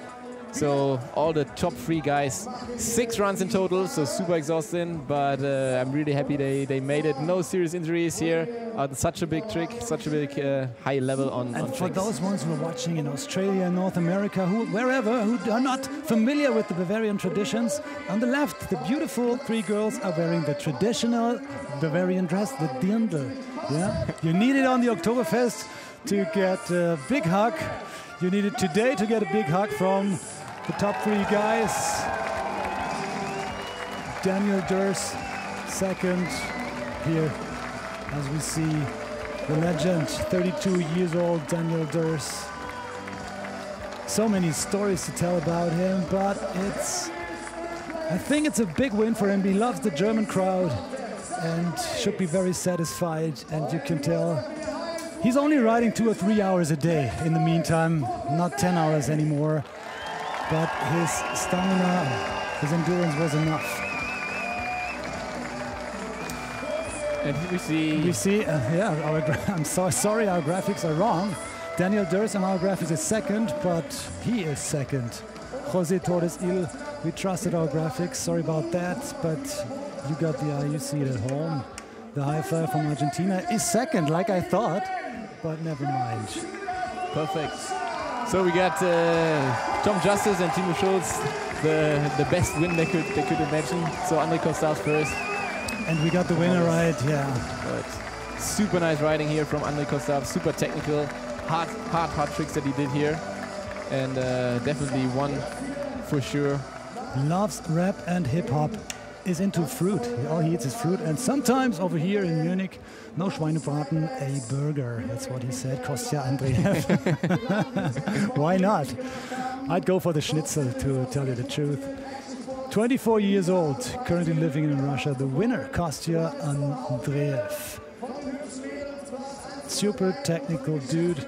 So all the top 3 guys, 6 runs in total, so super exhausting, but I'm really happy they made it. No serious injuries here. Such a big trick, such a big high level on for tricks. those ones who are watching in Australia, North America, wherever, who are not familiar with the Bavarian traditions, on the left, the beautiful 3 girls are wearing the traditional Bavarian dress, the Dirndl. Yeah? You need it on the Oktoberfest to get a big hug. You need it today to get a big hug from the top 3 guys. Daniel Dhers, second here, as we see the legend, 32 years old, Daniel Dhers. So many stories to tell about him, but I think it's a big win for him. He loves the German crowd and should be very satisfied, and you can tell he's only riding 2 or 3 hours a day in the meantime, not 10 hours anymore. But his stamina, his endurance was enough. And here we see... I'm sorry our graphics are wrong. Daniel Dhers in our graphics is second, but he is second. José Torres Gil, we trusted our graphics, sorry about that, but you got the eye, you see it at home. The high flyer from Argentina is second, like I thought, but never mind. Perfect. So we got Tom Justice and Timo Schulz, the best win they could imagine. So André Kostya's first. And we got the winner right, yeah. But super nice riding here from André Kostya, super technical, hard tricks that he did here. And definitely one for sure. Loves rap and hip hop, is into fruit. All he eats is fruit. And sometimes over here in Munich, no Schweinebraten, a burger. That's what he said, Kostya Andreev. Why not? I'd go for the schnitzel, to tell you the truth. 24 years old, currently living in Russia. The winner, Kostya Andreev. Super technical dude.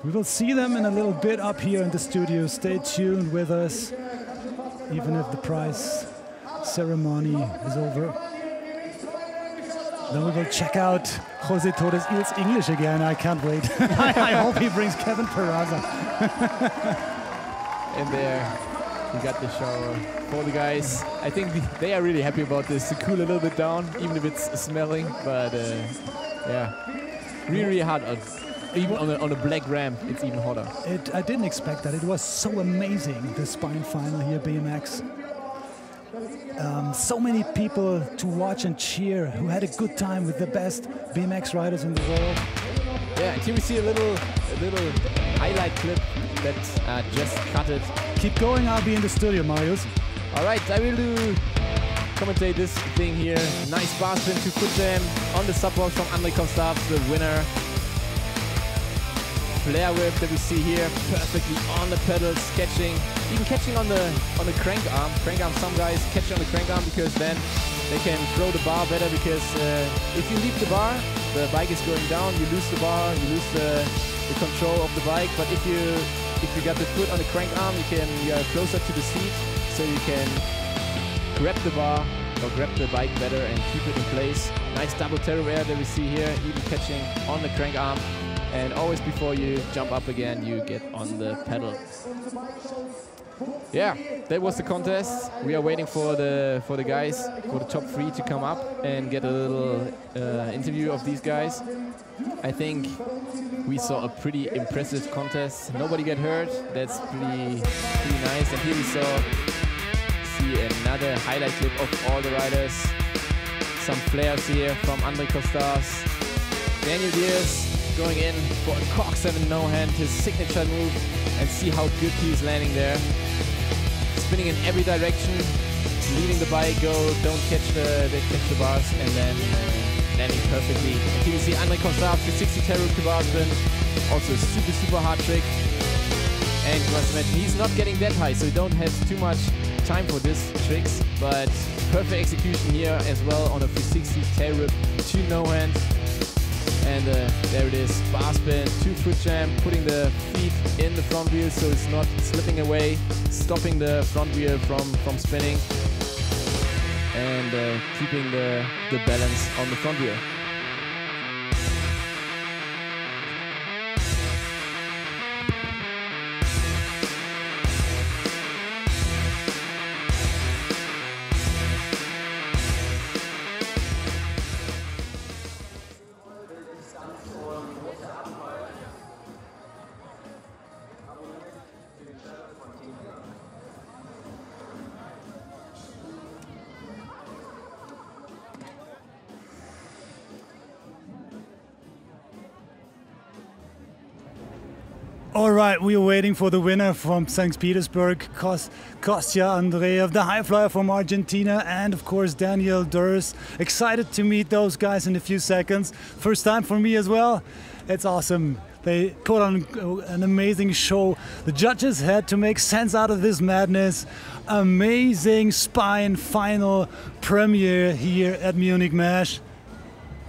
We will see them in a little bit up here in the studio. Stay tuned with us, even if the prize ceremony is over. Then we will check out José Torres Gil's English again. I can't wait. I hope he brings Kevin Peraza. And there, we got the shower for the guys. I think they are really happy about this to cool a little bit down, even if it's smelling. But yeah, really hot. Even on a black ramp, it's even hotter. I didn't expect that. It was so amazing, the Spine Final here, BMX. So many people to watch and cheer who had a good time with the best BMX riders in the world. Yeah, and here we see a little highlight clip that just cut it. Keep going, I'll be in the studio, Marius. All right, I will commentate this thing here. Nice bar spin to foot jam on the subbox from André Kostya, the winner. Flare whip that we see here, perfectly on the pedals, even catching on the crank arm. Some guys catch on the crank arm because then they can throw the bar better, because if you leave the bar, the bike is going down, you lose the bar, you lose the control of the bike. But if you got the foot on the crank arm, you are closer to the seat, so you can grab the bar or grab the bike better and keep it in place. Nice double terror air that we see here, even catching on the crank arm. And always before you jump up again, you get on the pedal. Yeah, that was the contest. We are waiting for the guys, for the top 3 to come up and get a little interview of these guys. I think we saw a pretty impressive contest. Nobody got hurt. That's pretty nice. And here we see another highlight clip of all the riders. Some flares here from André Kostya. Daniel Dhers going in for a cork 7 no-hand, his signature move, and see how good he's landing there. Spinning in every direction, leading the bike, don't catch the bars, and then landing perfectly. And here we see André Kostya, 360 terror to bar spin, also a super hard trick. And you must imagine he's not getting that high, so you don't have too much time for these tricks, but perfect execution here as well on a 360 tail rip, 2 no-hand. And there it is, bar spin, 2 foot jam, putting the feet in the front wheel so it's not slipping away, stopping the front wheel from spinning, and keeping the balance on the front wheel. All right, we are waiting for the winner from St. Petersburg, Kostya Andreev, the high flyer from Argentina, and of course Daniel Dhers. Excited to meet those guys in a few seconds. First time for me as well. It's awesome. They put on an amazing show. The judges had to make sense out of this madness. Amazing Spine Final premiere here at Munich Mesh.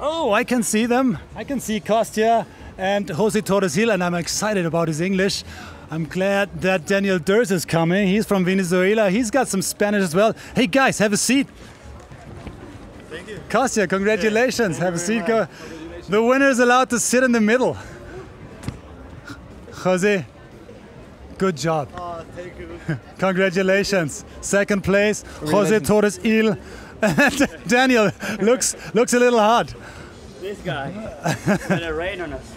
Oh, I can see them. I can see Kostya and José Torres Gil, and I'm excited about his English. I'm glad that Daniel Dhers is coming. He's from Venezuela. He's got some Spanish as well. Hey guys, have a seat. Thank you. Kostya, congratulations. Have a seat. Go. The winner is allowed to sit in the middle. Jose, good job. Oh, thank you. Congratulations. Second place, José Torres Gil. Daniel looks a little hard. This guy. Let it rain on us.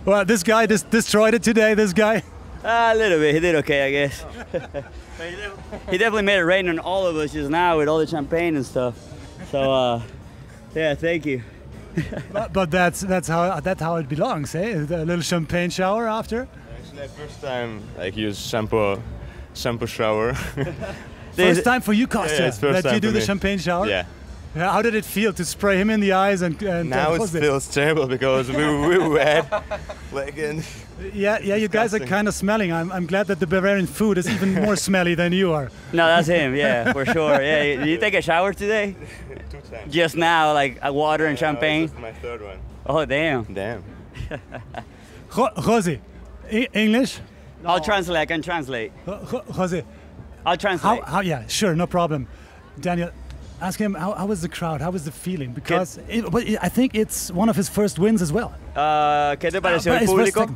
Well, this guy just destroyed it today, this guy. A little bit. He did okay, I guess. He definitely made it rain on all of us just now with all the champagne and stuff. So, yeah, thank you. but that's how it belongs, eh? A little champagne shower after. Actually, first time like use shampoo shower. First time for you, Kostya, that you do the me. champagne shower. Yeah. How did it feel to spray him in the eyes and now it feels terrible because we wet. Like yeah, you guys are kind of smelling. I'm glad that the Bavarian food is even more smelly than you are. No, that's him. Yeah, for sure. Yeah, did you take a shower today? 2 times. Just now, like water and champagne. This is my third one. Oh, damn. Damn. Jose, English? No. I'll translate. I can translate. Jose, I'll translate. Yeah, sure, no problem. Daniel, ask him how was the crowd, how was the feeling, because I think it's one of his first wins as well. ¿Qué te pareció el público?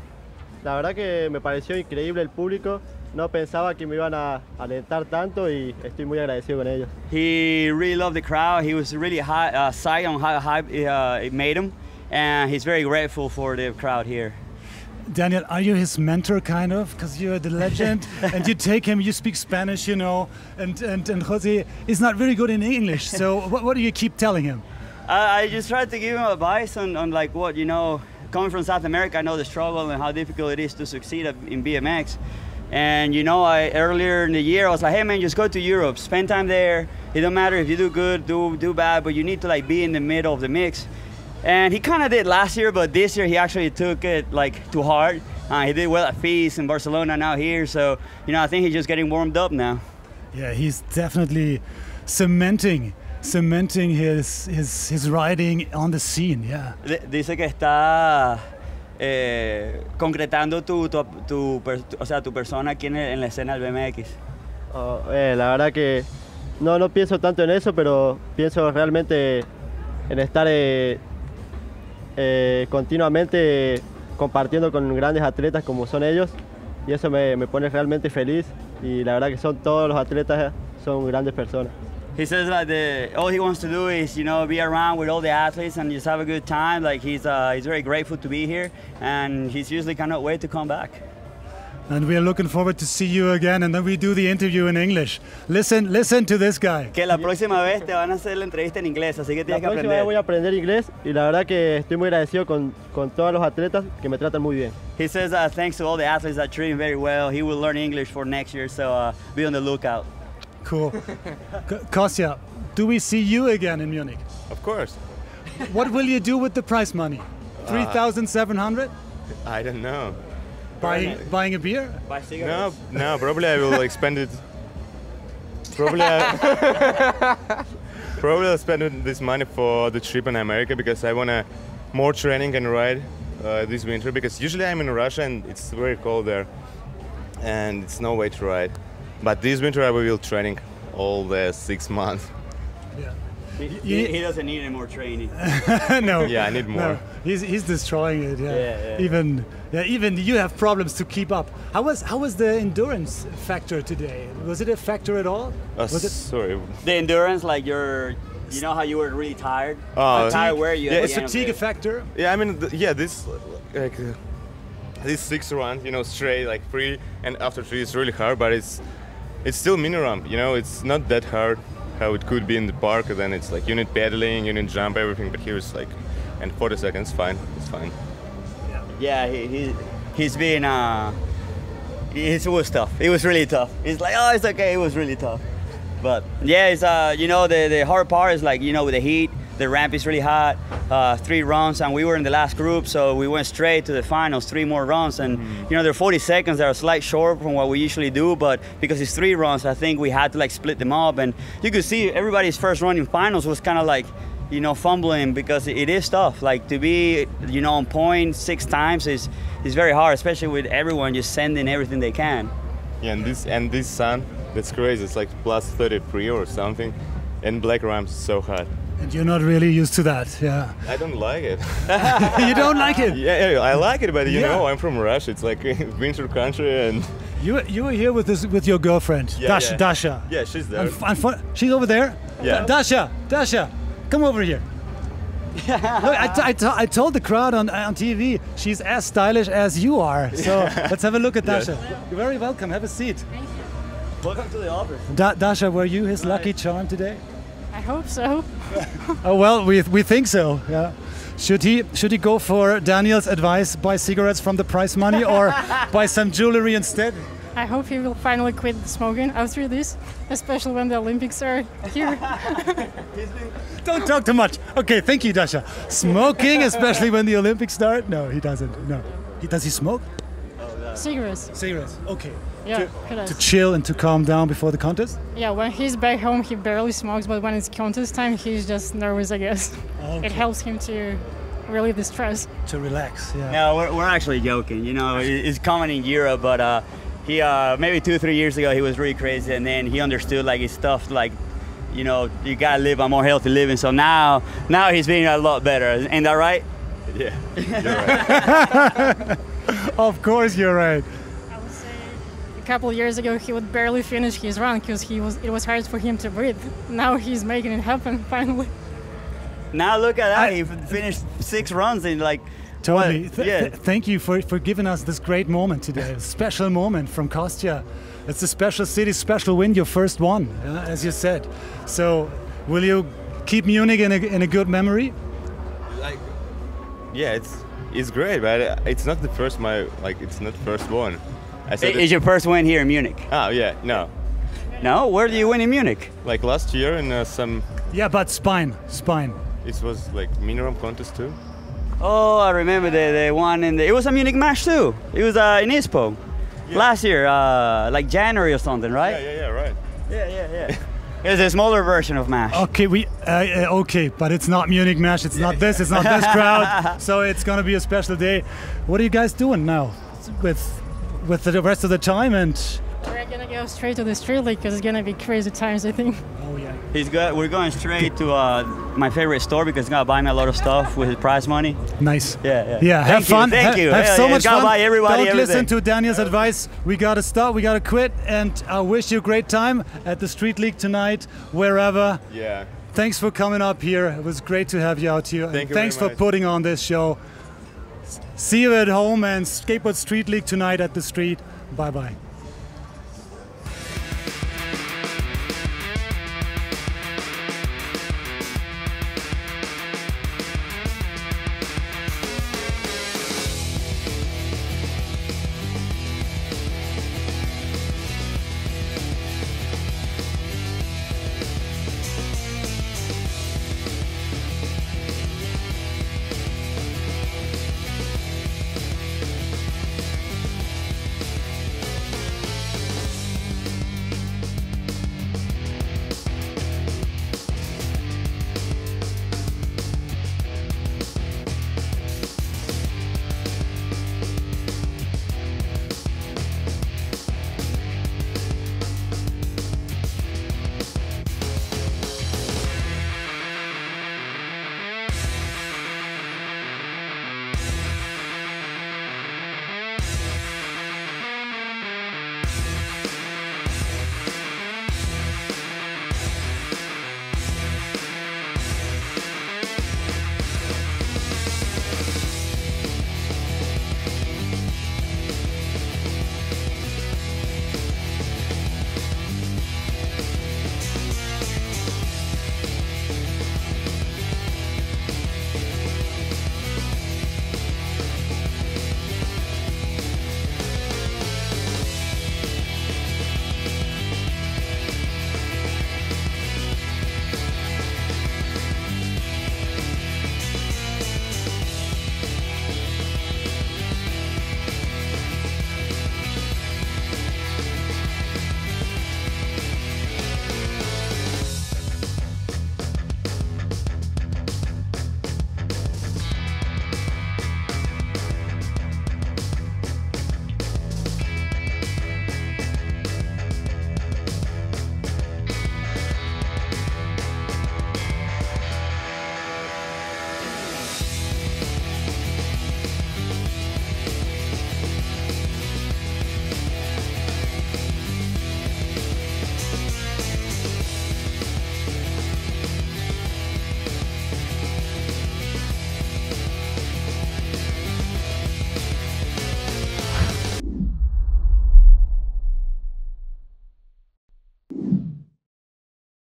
La verdad que me pareció increíble el público. No pensaba que me iban a alentar tanto y estoy muy agradecido con ellos. He really loved the crowd. He was really psyched on how hype it made him, and he's very grateful for the crowd here. Daniel, are you his mentor, kind of? Because you're the legend, and you take him, you speak Spanish, you know, and Jose is not very good in English, so what do you keep telling him? I just try to give him advice on like what, you know, coming from South America, I know the struggle and how difficult it is to succeed in BMX. And, you know, earlier in the year, I was like, hey, man, just go to Europe, spend time there. It don't matter if you do good, do bad, but you need to, like, be in the middle of the mix. And he kind of did last year, but this year he actually took it like too hard. He did well at FIS in Barcelona, now here. So, you know, I think he's just getting warmed up now. Yeah, he's definitely cementing his riding on the scene. Yeah. Dice que está concretando tu persona aquí en la escena del BMX. La verdad que no pienso tanto en eso, pero pienso realmente en estar continuamente compartiendo con grandes atletas como son ellos, y eso me pone realmente feliz, y la verdad que todos los atletas son grandes personas. He says that all he wants to do is, you know, be around with all the athletes and just have a good time. Like he's very grateful to be here, and he's usually cannot wait to come back. And we are looking forward to see you again, and then we do the interview in English. Listen to this guy. Que la próxima vez te van a hacer la entrevista en inglés, así que tienes que aprender. La próxima vez voy a aprender inglés, y la verdad que estoy muy agradecido con todos los atletas que me tratan muy bien. He says thanks to all the athletes that treat him very well. He will learn English for next year, so be on the lookout. Cool. Kostya, do we see you again in Munich? Of course. What will you do with the prize money? 3,700? I don't know. Buying a beer? Buy cigarettes? No, probably I will spend it. Probably I'll spend this money for the trip in America, because I want more training and ride this winter, because usually I'm in Russia and it's very cold there and it's no way to ride. But this winter I will be training all the 6 months. Yeah. He doesn't need any more training. No. Yeah, I need more. No. He's destroying it. Yeah. Yeah. Even you have problems to keep up. How was the endurance factor today? Was it a factor at all? Sorry. The endurance, like you know how you were really tired? Oh, how tired were you? Yeah, it's fatigue factor. Yeah, I mean, this like this 6 runs, you know, straight like 3, and after 3 it's really hard, but it's still mini ramp. You know, it's not that hard how it could be in the park. Then it's like you need pedaling, you need jump, everything. But here it's like, and 40 seconds, fine. It's fine. Yeah, he's been it was tough. It was really tough. It's like, oh, it's okay. It was really tough. But yeah, it's you know, the hard part is like, you know, with the heat, the ramp is really hot. 3 runs, and we were in the last group, so we went straight to the finals. 3 more runs, and you know, they're 40 seconds. They're a slight short from what we usually do, but because it's 3 runs, I think we had to like split them up. And you could see everybody's first run in finals was kind of like, you know, fumbling, because it is tough. Like to be, you know, on point 6 times is very hard, especially with everyone just sending everything they can. Yeah, and this sun, that's crazy. It's like plus 33 or something, and black ramps is so hot. And you're not really used to that, yeah. I don't like it. You don't like it? Yeah, I like it, but you know, I'm from Russia. It's like winter country, and you were here with your girlfriend, Dasha. Yeah, she's there. She's over there. Yeah. Dasha, come over here. Look, I told the crowd on TV she's as stylish as you are. So let's have a look at Dasha. You're very welcome. Have a seat. Welcome to the office. Dasha, were you his lucky charm today? I hope so. Oh well, we think so. Yeah. Should he go for Daniel's advice, buy cigarettes from the prize money, or buy some jewelry instead? I hope he will finally quit smoking after this, especially when the Olympics are here. Don't talk too much. Okay, thank you, Dasha. Smoking, especially when the Olympics start? No, he doesn't. No. Does he smoke? Cigarettes. Cigarettes. Okay. Yeah, to chill and to calm down before the contest? Yeah, when he's back home, he barely smokes, but when it's contest time, he's just nervous, I guess. Okay. It helps him to relieve the stress. To relax, yeah. No, we're actually joking. You know, it's common in Europe, but he maybe 2-3 years ago he was really crazy, and then he understood like it's tough, like, you know, you gotta live a more healthy living. So now he's being a lot better. Ain't that right? Yeah, you're right. Of course, you're right. I would say a couple of years ago he would barely finish his run because it was hard for him to breathe. Now he's making it happen finally. Now look at that! He finished 6 runs in like. Totally. Thank you for giving us this great moment today. A special moment from Kostya. It's a special city, special win, your first one, as you said. So, will you keep Munich in a good memory? Like, yeah, it's great, but it's not the first it's not the first one. It's your first win here in Munich. Oh yeah, no. No, where do you win in Munich? Like last year in some. Yeah, but spine. It was like mini ramp contest too. Oh, I remember the one it was a Munich match too. It was in Ispo. Yeah. Last year, like January or something, right? Yeah, right. Yeah. It's a smaller version of MASH. Okay, okay, but it's not Munich MASH. It's not this crowd. So it's gonna be a special day. What are you guys doing now with the rest of the time? And we're gonna go straight to the street league because it's gonna be crazy times, I think. Oh yeah. We're going straight to my favorite store because he's gonna buy me a lot of stuff with his prize money. Nice. Yeah. Have fun. Thank you. Have so much fun. Buy everybody Don't everything. listen to Daniel's advice. We gotta stop. We gotta quit. And I wish you a great time at the street league tonight, wherever. Yeah. Thanks for coming up here. It was great to have you out here. Thanks for putting on this show. See you at home and Skateboard Street League tonight at the street. Bye bye.